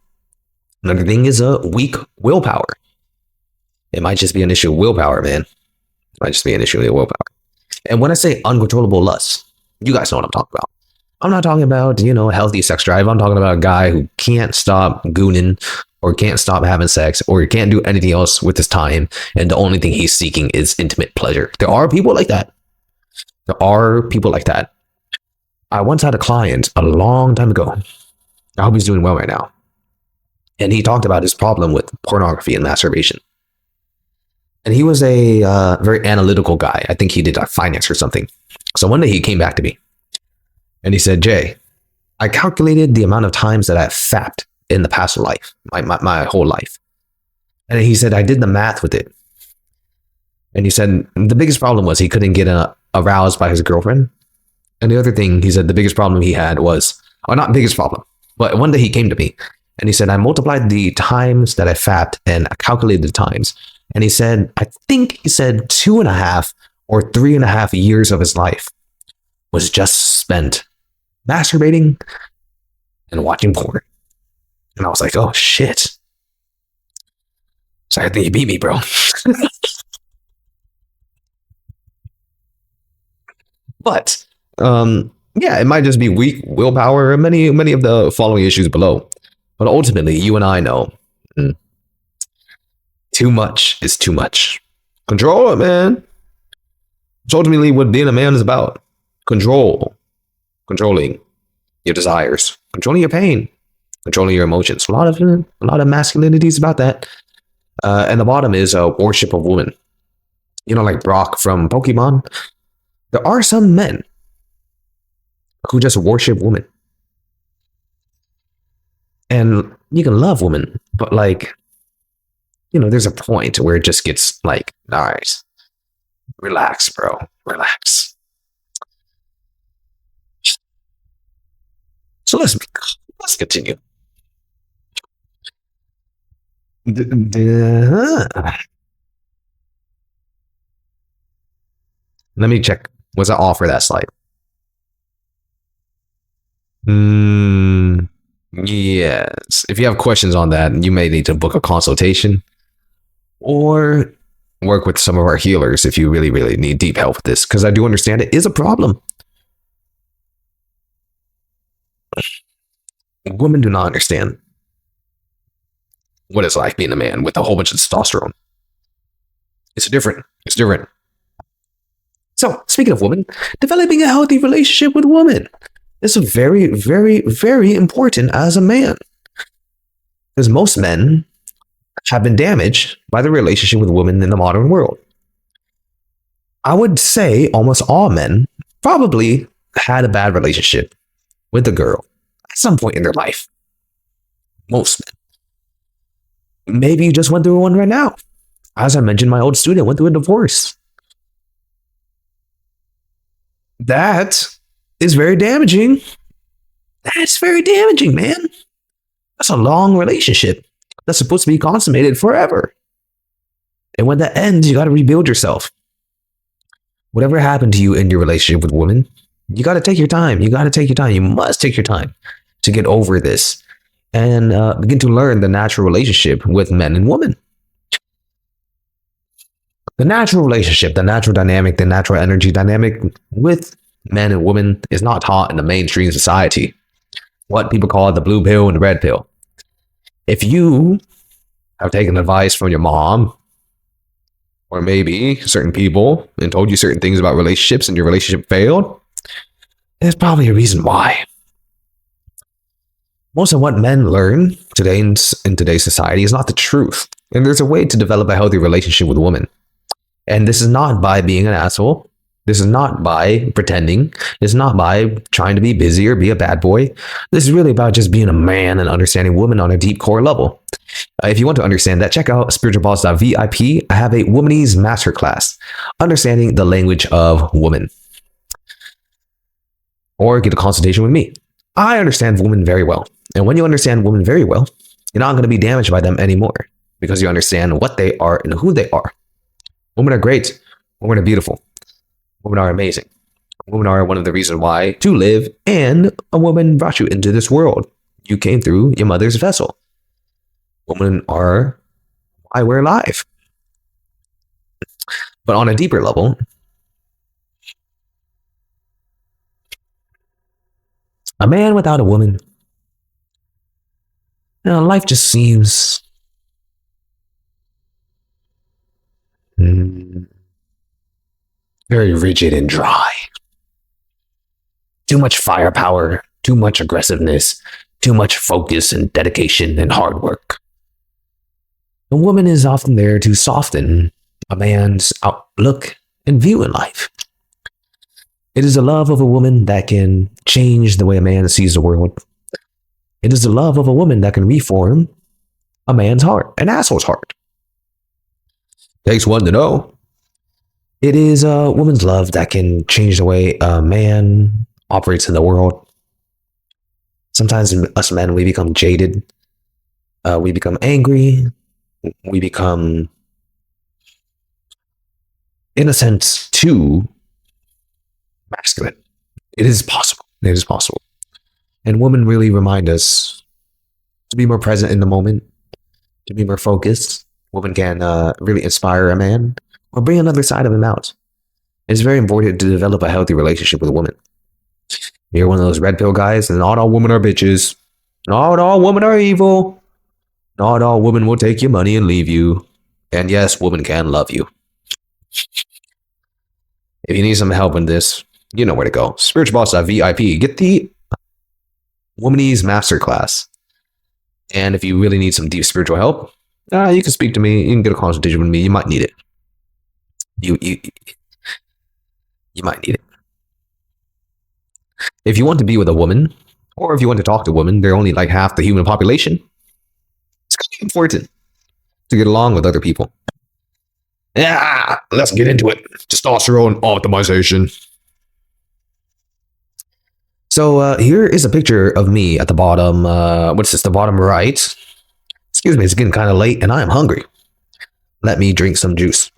Another thing is a weak willpower. It might just be an issue of willpower, man. It might just be an issue of willpower. And when I say uncontrollable lust, you guys know what I'm talking about. I'm not talking about, a healthy sex drive. I'm talking about a guy who can't stop gooning or can't stop having sex or can't do anything else with his time. And the only thing he's seeking is intimate pleasure. There are people like that. I once had a client a long time ago. I hope he's doing well right now. And he talked about his problem with pornography and masturbation. And he was a very analytical guy. I think he did finance or something. So one day he came back to me and he said, Jay, I calculated the amount of times that I've fapped in the past life, my whole life. And he said, I did the math with it. And he said, the biggest problem was he couldn't get aroused by his girlfriend. And the other thing, he said, the biggest problem he had was, or not biggest problem, but one day he came to me and he said, I multiplied the times that I fapped and I calculated the times. And he said, I think he said 2.5 or 3.5 years of his life was just spent masturbating and watching porn. And I was like, oh shit. So I think you beat me, bro. But yeah, it might just be weak willpower or many of the following issues below. But ultimately, you and I know too much is too much. Control it, man. It's ultimately what being a man is about. Controlling your desires, controlling your pain, controlling your emotions. A lot of masculinity is about that. And the bottom is worship of women. Like Brock from Pokemon. There are some men who just worship women. And you can love women, but there's a point where it just gets all right, relax, bro, relax. So let's continue. Let me check. Was I off for that slide? Yes. If you have questions on that, you may need to book a consultation or work with some of our healers if you really, really need deep help with this, because I do understand it is a problem. Women do not understand what it's like being a man with a whole bunch of testosterone. It's different. So, speaking of women, developing a healthy relationship with women is very, very, very important as a man. Because most men have been damaged by the relationship with women in the modern world. I would say almost all men probably had a bad relationship with a girl at some point in their life. Most men. Maybe you just went through one right now. As I mentioned, my old student went through a divorce. That is very damaging. That's very damaging, man. That's a long relationship that's supposed to be consummated forever. And when that ends, you got to rebuild yourself. Whatever happened to you in your relationship with women, you got to take your time. You must take your time to get over this and begin to learn the natural relationship with men and women. The natural relationship, the natural dynamic, the natural energy dynamic with men and women is not taught in the mainstream society. What people call the blue pill and the red pill. If you have taken advice from your mom or maybe certain people and told you certain things about relationships and your relationship failed, there's probably a reason why. Most of what men learn today in today's society is not the truth. And there's a way to develop a healthy relationship with women. And this is not by being an asshole. This is not by pretending. It's not by trying to be busy or be a bad boy. This is really about just being a man and understanding women on a deep core level. If you want to understand that, check out spiritualboss.vip. I have a womanese masterclass, understanding the language of woman. Or get a consultation with me. I understand women very well. And when you understand women very well, you're not going to be damaged by them anymore because you understand what they are and who they are. Women are great. Women are beautiful. Women are amazing. Women are one of the reasons why to live, and a woman brought you into this world. You came through your mother's vessel. Women are why we're alive. But on a deeper level, a man without a woman, life just seems very rigid and dry. Too much firepower, too much aggressiveness, too much focus and dedication and hard work. A woman is often there to soften a man's outlook and view in life. It is the love of a woman that can change the way a man sees the world. It is the love of a woman that can reform a man's heart, an asshole's heart. Takes one to know. It is a woman's love that can change the way a man operates in the world. Sometimes us men, we become jaded. We become angry. We become, in a sense, too masculine. It is possible. It is possible. And women really remind us to be more present in the moment, to be more focused. Women can really inspire a man or bring another side of him out. It's very important to develop a healthy relationship with a woman. You're one of those red pill guys, and not all women are bitches. Not all women are evil. Not all women will take your money and leave you. And yes, women can love you. If you need some help in this, you know where to go. Spiritualboss.vip. Get the Womanese Masterclass. And if you really need some deep spiritual help, you can speak to me. You can get a consultation with me. You might need it. You might need it. If you want to be with a woman, or if you want to talk to women, they're only like half the human population. It's kind of important to get along with other people. Yeah, let's get into it. Testosterone optimization. So here is a picture of me at the bottom. What's this? The bottom right. Excuse me, it's getting kind of late and I am hungry. Let me drink some juice.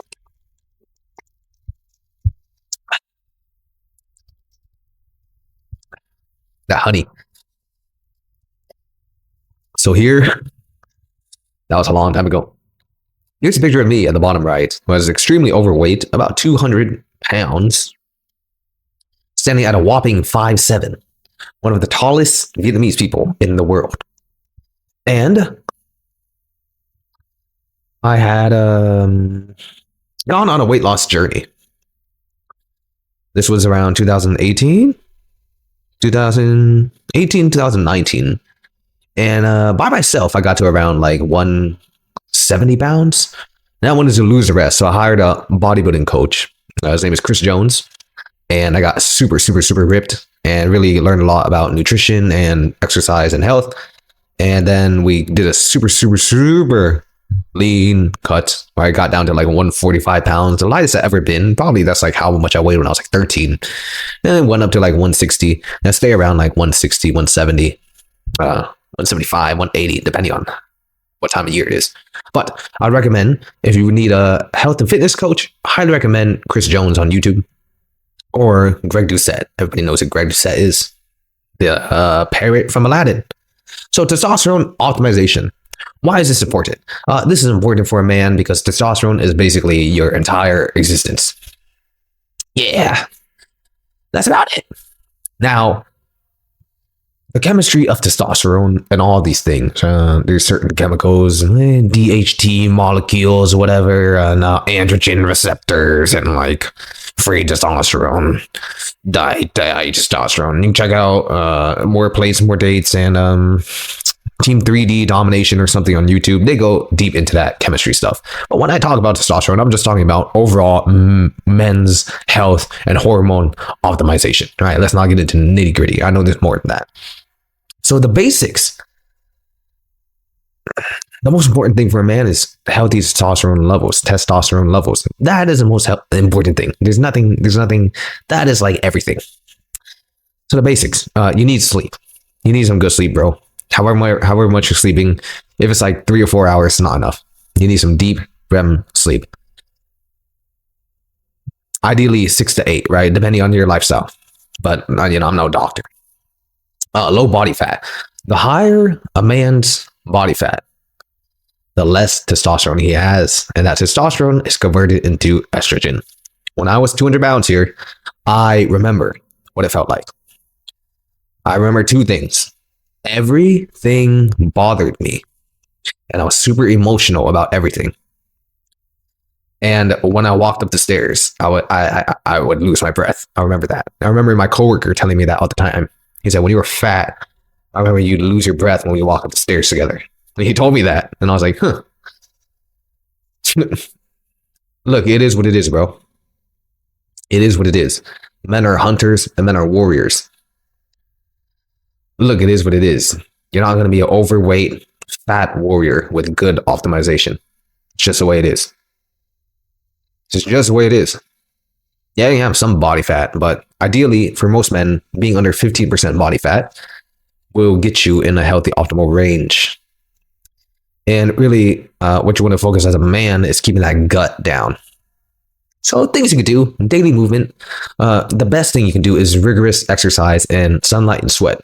That honey. So here, that was a long time ago. Here's a picture of me at the bottom right. I was extremely overweight, about 200 pounds, standing at a whopping 5'7", one of the tallest Vietnamese people in the world. And I had gone on a weight loss journey. This was around 2019. And by myself, I got to around like 170 pounds. And I wanted to lose the rest, so I hired a bodybuilding coach. His name is Chris Jones. And I got super, super, super ripped and really learned a lot about nutrition and exercise and health. And then we did a super, super, super lean cut where I got down to like 145 pounds, the lightest I've ever been. Probably that's like how much I weighed when I was like 13. And then went up to like 160 and I stay around like 160, 170, 175, 180, depending on what time of year it is. But I'd recommend, if you need a health and fitness coach, I highly recommend Chris Jones on YouTube or Greg Doucette. Everybody knows who Greg Doucette is, the parrot from Aladdin. So testosterone optimization. Why is this important? This is important for a man because testosterone is basically your entire existence. Yeah, that's about it. Now, the chemistry of testosterone and all these things, there's certain chemicals, DHT molecules, whatever, androgen receptors, and like free testosterone, ditestosterone. You can check out more places, more dates, and Team 3D Domination or something on YouTube. They go deep into that chemistry stuff. But when I talk about testosterone, I'm just talking about overall men's health and hormone optimization. All right, let's not get into nitty gritty. I know there's more than that. So the basics. The most important thing for a man is healthy testosterone levels. That is the most important thing. There's nothing, that is like everything. So the basics, you need sleep. You need some good sleep, bro. However much you're sleeping, if it's like 3 or 4 hours, it's not enough. You need some deep REM sleep. Ideally 6 to 8, right? Depending on your lifestyle. But I'm no doctor. Low body fat. The higher a man's body fat, the less testosterone he has. And that testosterone is converted into estrogen. When I was 200 pounds here, I remember what it felt like. I remember 2 things. Everything bothered me. And I was super emotional about everything. And when I walked up the stairs, I would lose my breath. I remember that. I remember my coworker telling me that all the time. He said, when you were fat, I remember you'd lose your breath when we walk up the stairs together. And he told me that. And I was like, huh. Look, it is what it is, bro. It is what it is. Men are hunters and men are warriors. Look, it is what it is. You're not going to be an overweight, fat warrior with good optimization. It's just the way it is. It's just the way it is. Yeah, you have some body fat, but ideally, for most men, being under 15% body fat will get you in a healthy, optimal range. And really, what you want to focus as a man is keeping that gut down. So things you can do, daily movement. The best thing you can do is rigorous exercise and sunlight and sweat.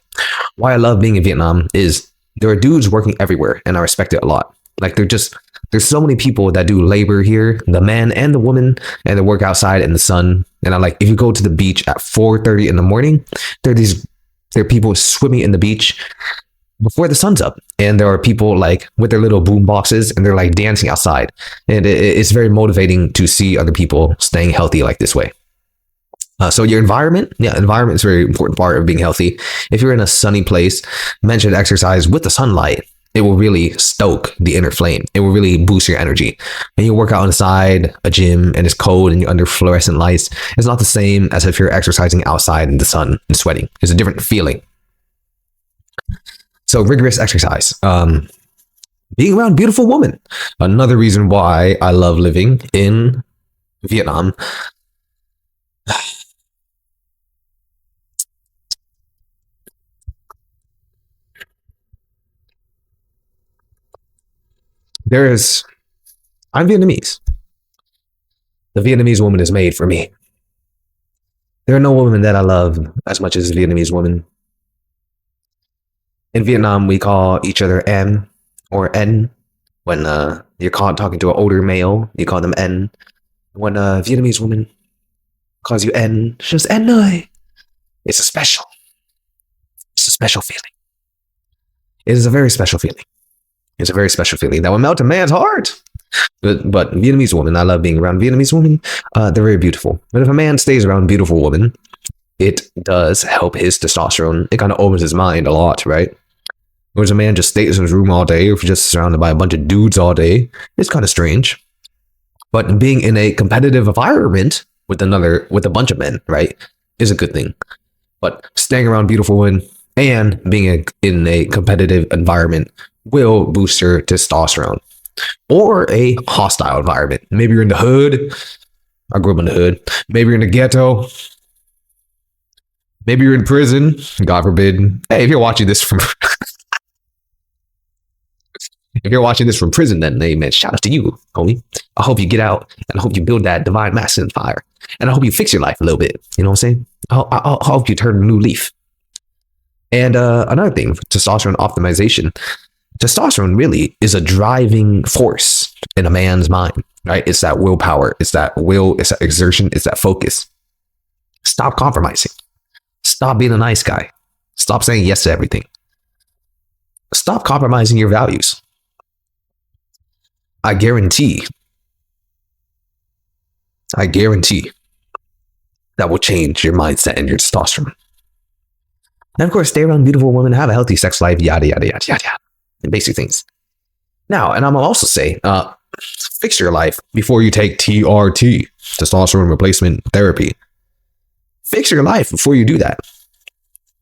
Why I love being in Vietnam is there are dudes working everywhere, and I respect it a lot. Like there's so many people that do labor here, the man and the woman, and they work outside in the sun. And I like, if you go to the beach at 4:30 in the morning, there are people swimming in the beach before the sun's up. And there are people like with their little boom boxes and they're like dancing outside. And it's very motivating to see other people staying healthy like this way. So your environment is a very important part of being healthy. If you're in a sunny place, mention exercise with the sunlight. It will really stoke the inner flame. It will really boost your energy. And you work out inside a gym and it's cold and you're under fluorescent lights. It's not the same as if you're exercising outside in the sun and sweating. It's a different feeling. So rigorous exercise. Being around beautiful women. Another reason why I love living in Vietnam. I'm Vietnamese. The Vietnamese woman is made for me. There are no women that I love as much as a Vietnamese woman. In Vietnam, we call each other em or en. When you're caught talking to an older male, you call them en. When a Vietnamese woman calls you en, she says en ơi. It's a special feeling. It is a very special feeling. It's a very special feeling that will melt a man's heart. But Vietnamese women, I love being around Vietnamese women. They're very beautiful. But if a man stays around a beautiful woman, it does help his testosterone. It kind of opens his mind a lot, right? Whereas a man just stays in his room all day, or if you're just surrounded by a bunch of dudes all day, it's kind of strange. But being in a competitive environment with a bunch of men, right, is a good thing. But staying around beautiful women and being in a competitive environment will boost your testosterone. Or a hostile environment. Maybe you're in the hood. I grew up in the hood. Maybe you're in the ghetto. Maybe you're in prison. God forbid. Hey, if you're watching this from prison, then amen. Shout out to you, homie. I hope you get out, and I hope you build that divine masculine fire, and I hope you fix your life a little bit. You know what I'm saying? I hope you turn a new leaf. And another thing, testosterone optimization. Testosterone really is a driving force in a man's mind, right? It's that willpower. It's that will. It's that exertion. It's that focus. Stop compromising. Stop being a nice guy. Stop saying yes to everything. Stop compromising your values. I guarantee that will change your mindset and your testosterone. And of course, stay around beautiful women, have a healthy sex life, yada, yada, yada, yada, yada. basic things. Now, and I'm gonna also say, fix your life before you take TRT, testosterone replacement therapy. Fix your life before you do that.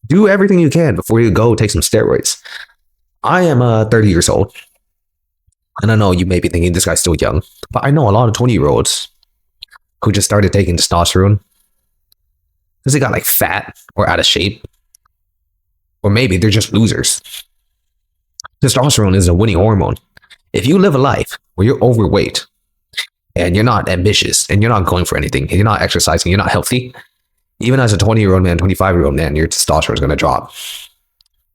Do everything you can before you go take some steroids. I am 30 years old, and I know you may be thinking this guy's still young, but I know a lot of 20-year-olds who just started taking testosterone because they got like fat or out of shape, or maybe they're just losers. Testosterone is a winning hormone. If you live a life where you're overweight and you're not ambitious and you're not going for anything and you're not exercising, you're not healthy, even as a 20-year-old man, 25-year-old man, your testosterone is going to drop.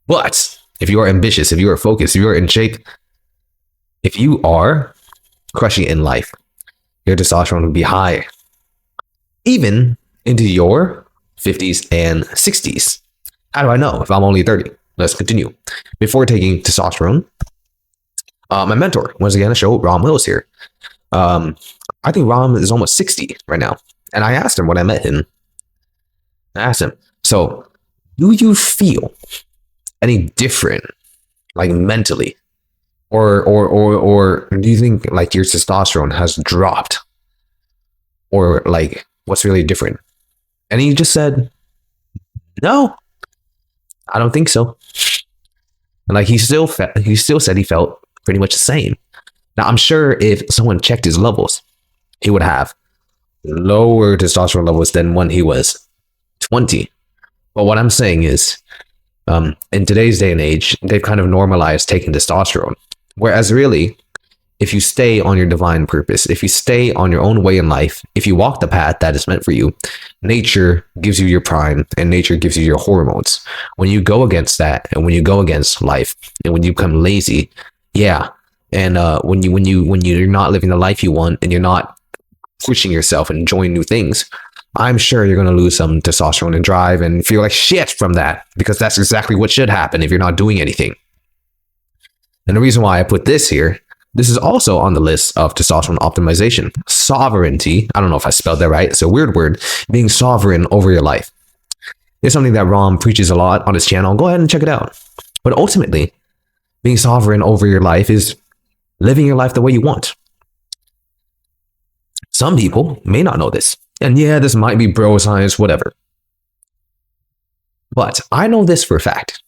But if you are ambitious, if you are focused, if you are in shape, if you are crushing it in life, your testosterone will be high, even into your 50s and 60s. How do I know if I'm only 30? Let's continue. Before taking testosterone, my mentor, once again, I show Ram Willis here. I think Ram is almost 60 right now. And I asked him when I met him, so do you feel any different, like mentally? Or do you think like your testosterone has dropped? Or like what's really different? And he just said, no, I don't think so. And like he still said he felt pretty much the same. Now I'm sure if someone checked his levels, he would have lower testosterone levels than when he was 20. But what I'm saying is, in today's day and age, they've kind of normalized taking testosterone. Whereas really, if you stay on your divine purpose, if you stay on your own way in life, if you walk the path that is meant for you, nature gives you your prime and nature gives you your hormones. When you go against that and when you go against life and when you become lazy, yeah. And when you're not living the life you want and you're not pushing yourself and enjoying new things, I'm sure you're going to lose some testosterone and drive and feel like shit from that, because that's exactly what should happen if you're not doing anything. And the reason why I put this here, this is also on the list of testosterone optimization. Sovereignty, I don't know if I spelled that right, it's a weird word, being sovereign over your life. It's something that Ram preaches a lot on his channel. Go ahead and check it out. But ultimately, being sovereign over your life is living your life the way you want. Some people may not know this. And yeah, this might be bro science, whatever. But I know this for a fact.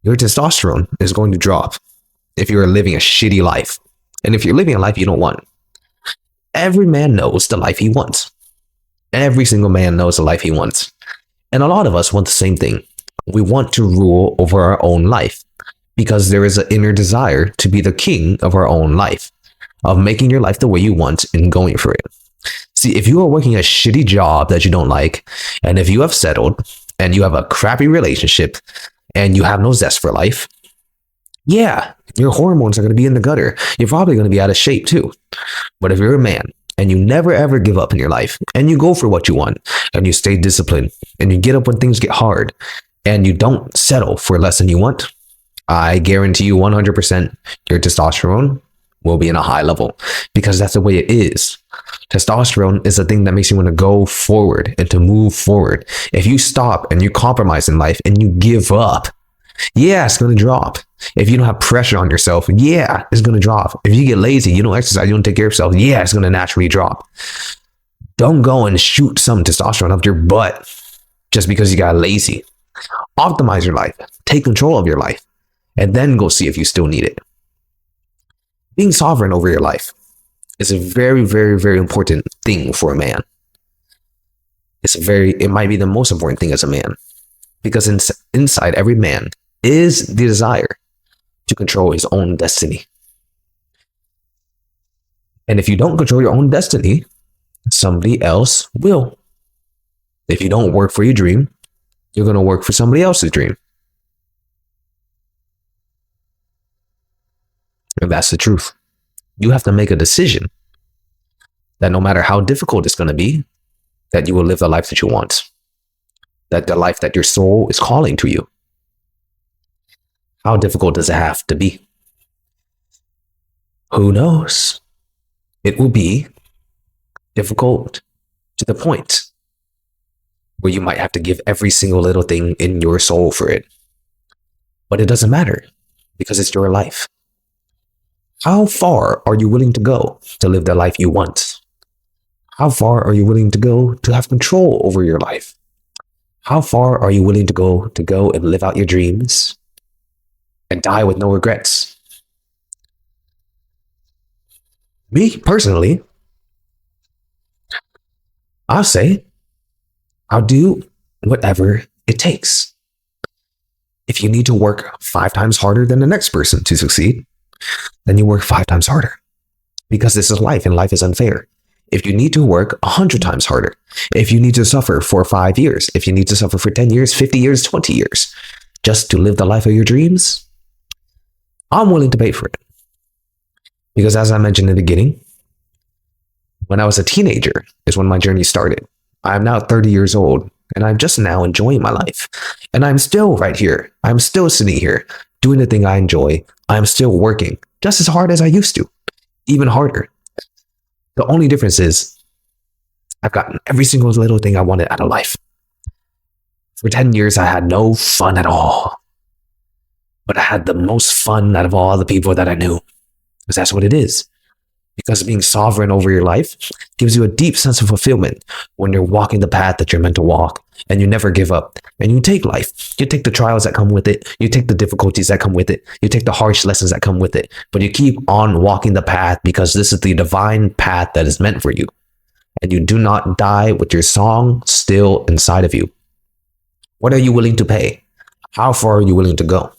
Your testosterone is going to drop if you're living a shitty life. And if you're living a life you don't want. Every man knows the life he wants. Every single man knows the life he wants. And a lot of us want the same thing. We want to rule over our own life because there is an inner desire to be the king of our own life, of making your life the way you want and going for it. See, if you are working a shitty job that you don't like, and if you have settled and you have a crappy relationship and you have no zest for life, yeah, your hormones are going to be in the gutter. You're probably going to be out of shape too. But if you're a man and you never ever give up in your life and you go for what you want and you stay disciplined and you get up when things get hard and you don't settle for less than you want, I guarantee you 100% your testosterone will be in a high level, because that's the way it is. Testosterone is the thing that makes you want to go forward and to move forward. If you stop and you compromise in life and you give up, yeah, it's going to drop. If you don't have pressure on yourself, yeah, it's going to drop. If you get lazy, you don't exercise, you don't take care of yourself, yeah, it's going to naturally drop. Don't go and shoot some testosterone up your butt just because you got lazy. Optimize your life. Take control of your life. And then go see if you still need it. Being sovereign over your life is a very, very, very important thing for a man. It might be the most important thing as a man, because inside every man is the desire to control his own destiny. And if you don't control your own destiny, somebody else will. If you don't work for your dream, you're going to work for somebody else's dream. And that's the truth. You have to make a decision that no matter how difficult it's going to be, that you will live the life that you want. That the life that your soul is calling to you. How difficult does it have to be? Who knows? It will be difficult to the point where you might have to give every single little thing in your soul for it. But it doesn't matter, because it's your life. How far are you willing to go to live the life you want? How far are you willing to go to have control over your life? How far are you willing to go and live out your dreams and die with no regrets? Me, personally, I'll say I'll do whatever it takes. If you need to work 5 times harder than the next person to succeed, then you work 5 times harder. Because this is life and life is unfair. If you need to work 100 times harder, if you need to suffer for 5 years, if you need to suffer for 10 years, 50 years, 20 years, just to live the life of your dreams, I'm willing to pay for it. Because as I mentioned in the beginning, when I was a teenager is when my journey started. I am now 30 years old and I'm just now enjoying my life. And I'm still right here. I'm still sitting here doing the thing I enjoy. I'm still working just as hard as I used to, even harder. The only difference is I've gotten every single little thing I wanted out of life. For 10 years, I had no fun at all. But I had the most fun out of all the people that I knew. Because that's what it is. Because being sovereign over your life gives you a deep sense of fulfillment when you're walking the path that you're meant to walk and you never give up. And you take life. You take the trials that come with it. You take the difficulties that come with it. You take the harsh lessons that come with it. But you keep on walking the path because this is the divine path that is meant for you. And you do not die with your song still inside of you. What are you willing to pay? How far are you willing to go?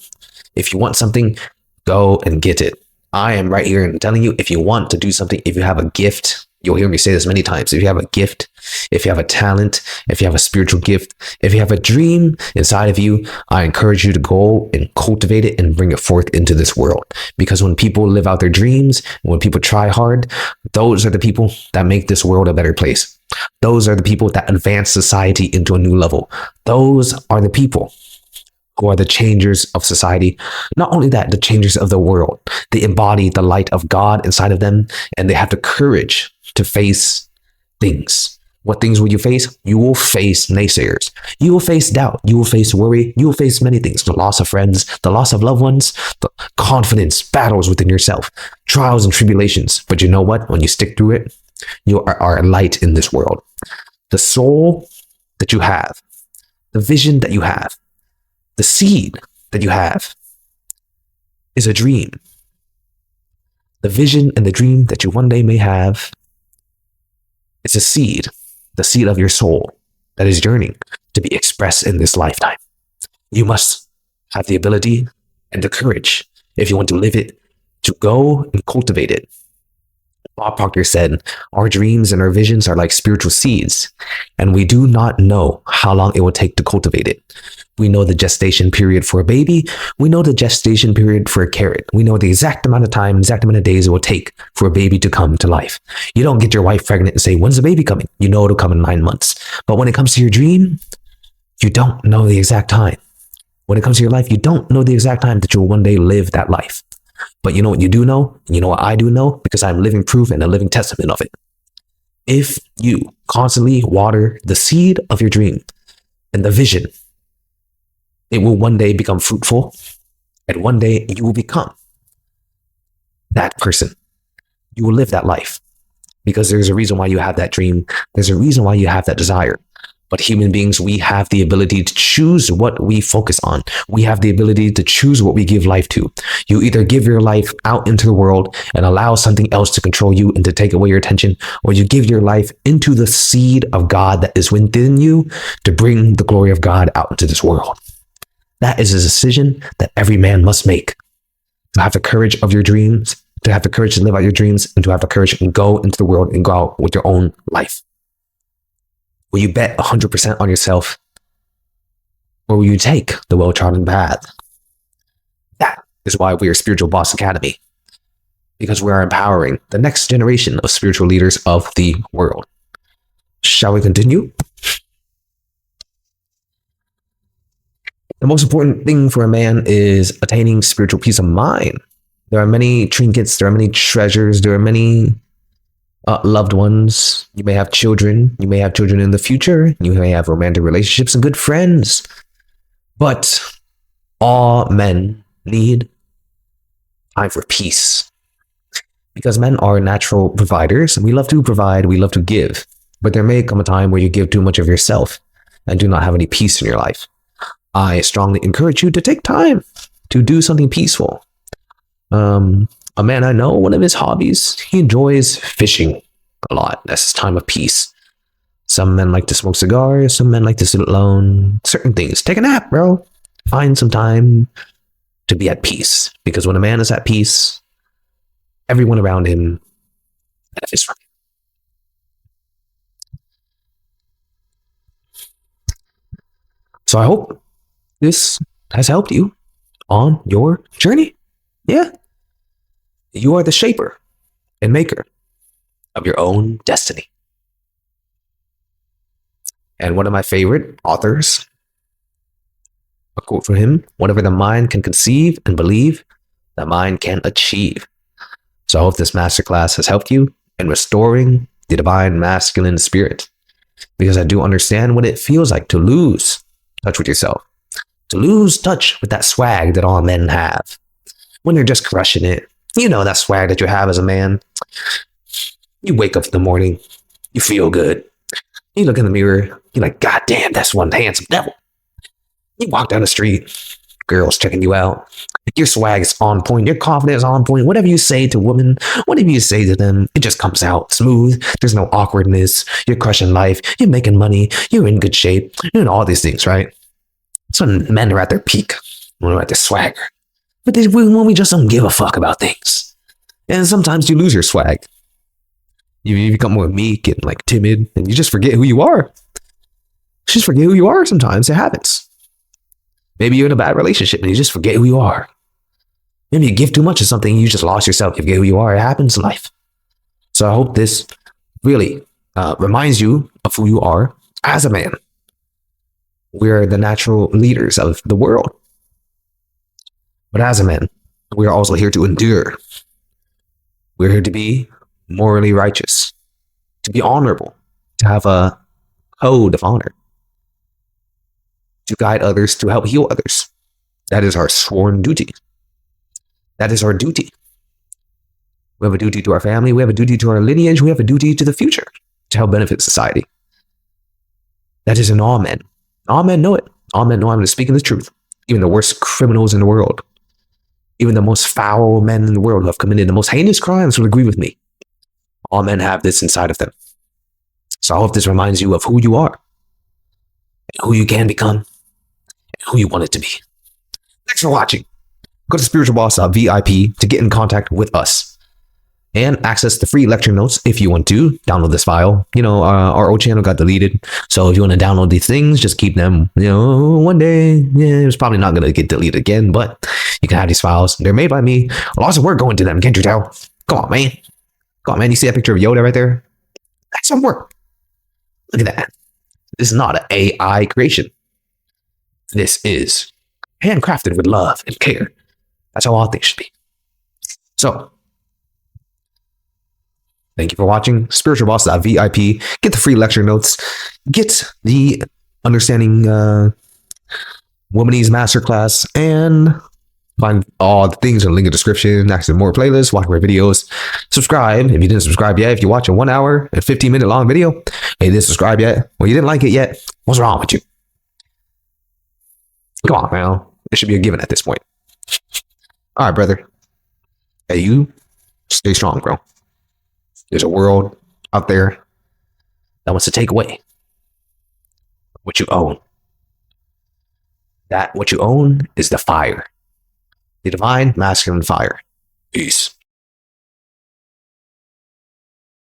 If you want something, go and get it. I am right here and telling you, if you want to do something, if you have a gift, you'll hear me say this many times. If you have a gift, if you have a talent, if you have a spiritual gift, if you have a dream inside of you, I encourage you to go and cultivate it and bring it forth into this world. Because when people live out their dreams, when people try hard, those are the people that make this world a better place. Those are the people that advance society into a new level. Those are the people who are the changers of society. Not only that, the changers of the world. They embody the light of God inside of them, and they have the courage to face things. What things will you face? You will face naysayers. You will face doubt. You will face worry. You will face many things. The loss of friends, the loss of loved ones, the confidence, battles within yourself, trials and tribulations. But you know what? When you stick through it, you are a light in this world. The soul that you have, the vision that you have, the seed that you have is a dream. The vision and the dream that you one day may have is a seed, the seed of your soul that is yearning to be expressed in this lifetime. You must have the ability and the courage, if you want to live it, to go and cultivate it. Bob Proctor said, our dreams and our visions are like spiritual seeds, and we do not know how long it will take to cultivate it. We know the gestation period for a baby. We know the gestation period for a carrot. We know the exact amount of time, exact amount of days it will take for a baby to come to life. You don't get your wife pregnant and say, when's the baby coming? You know it'll come in 9 months. But when it comes to your dream, you don't know the exact time. When it comes to your life, you don't know the exact time that you'll one day live that life. But you know what you do know? You know what I do know? Because I'm living proof and a living testament of it. If you constantly water the seed of your dream and the vision, it will one day become fruitful, and one day you will become that person. You will live that life because there's a reason why you have that dream. There's a reason why you have that desire. But human beings, we have the ability to choose what we focus on. We have the ability to choose what we give life to. You either give your life out into the world and allow something else to control you and to take away your attention, or you give your life into the seed of God that is within you to bring the glory of God out into this world. That is a decision that every man must make. To have the courage of your dreams, to have the courage to live out your dreams, and to have the courage to go into the world and go out with your own life. Will you bet 100% on yourself? Or will you take the well-trodden path? That is why we are Spiritual Boss Academy. Because we are empowering the next generation of spiritual leaders of the world. Shall we continue? The most important thing for a man is attaining spiritual peace of mind. There are many trinkets, there are many treasures, there are many loved ones. You may have children. You may have children in the future. You may have romantic relationships and good friends. But all men need Time for peace. Because men are natural providers. We love to provide, we love to give. But there may come a time where you give too much of yourself and do not have any peace in your life. I strongly encourage you to take time to do something peaceful. A man I know, one of his hobbies, he enjoys fishing a lot. That's his time of peace. Some men like to smoke cigars. Some men like to sit alone. Certain things. Take a nap, bro. Find some time to be at peace. Because when a man is at peace, everyone around him benefits from it. So I hope this has helped you on your journey. Yeah. You are the shaper and maker of your own destiny. And one of my favorite authors, a quote from him: whatever the mind can conceive and believe, the mind can achieve. So I hope this masterclass has helped you in restoring the divine masculine spirit, because I do understand what it feels like to lose touch with yourself, to lose touch with that swag that all men have when they're just crushing it. You know, that swag that you have as a man. You wake up in the morning, you feel good. You look in the mirror, you're like, God damn, that's one handsome devil. You walk down the street, girls checking you out. Your swag is on point, your confidence is on point. Whatever you say to women, whatever you say to them, it just comes out smooth. There's no awkwardness. You're crushing life. You're making money. You're in good shape. You're doing all these things, right? So when men are at their peak, when they're at their swagger. But when we just don't give a fuck about things. And sometimes you lose your swag. You become more meek and like timid, and you just forget who you are. You just forget who you are sometimes. It happens. Maybe you're in a bad relationship and you just forget who you are. Maybe you give too much of something, you just lost yourself. You forget who you are. It happens in life. So I hope this really reminds you of who you are as a man. We're the natural leaders of the world. But as a man, we are also here to endure. We're here to be morally righteous, to be honorable, to have a code of honor, to guide others, to help heal others. That is our sworn duty. That is our duty. We have a duty to our family. We have a duty to our lineage. We have a duty to the future to help benefit society. That is in all men. All men know it. All men know I'm speaking the truth. Even the worst criminals in the world, even the most foul men in the world who have committed the most heinous crimes will agree with me. All men have this inside of them. So I hope this reminds you of who you are, and who you can become, and who you want it to be. Thanks for watching. Go to spiritualboss.vip to get in contact with us and access the free lecture notes if you want to download this file. You know, our old channel got deleted. So if you want to download these things, just keep them. You know, one day, it's probably not going to get deleted again, but you can have these files. They're made by me. Lots of work going to them. Can't you tell? Come on, man. Come on, man. You see that picture of Yoda right there? That's some work. Look at that. This is not an AI creation. This is handcrafted with love and care. That's how all things should be. So, thank you for watching. Spiritualboss.vip. Get the free lecture notes. Get the Understanding Womanese Masterclass. And find all the things in the link in the description. Access more playlists. Watch more videos. Subscribe if you didn't subscribe yet. If you watch a 1 hour and 15-minute long video and you didn't subscribe yet, or you didn't like it yet, what's wrong with you? Come on, man. It should be a given at this point. All right, brother. Hey, you stay strong, bro. There's a world out there that wants to take away what you own. That what you own is the fire. The divine masculine fire. Peace.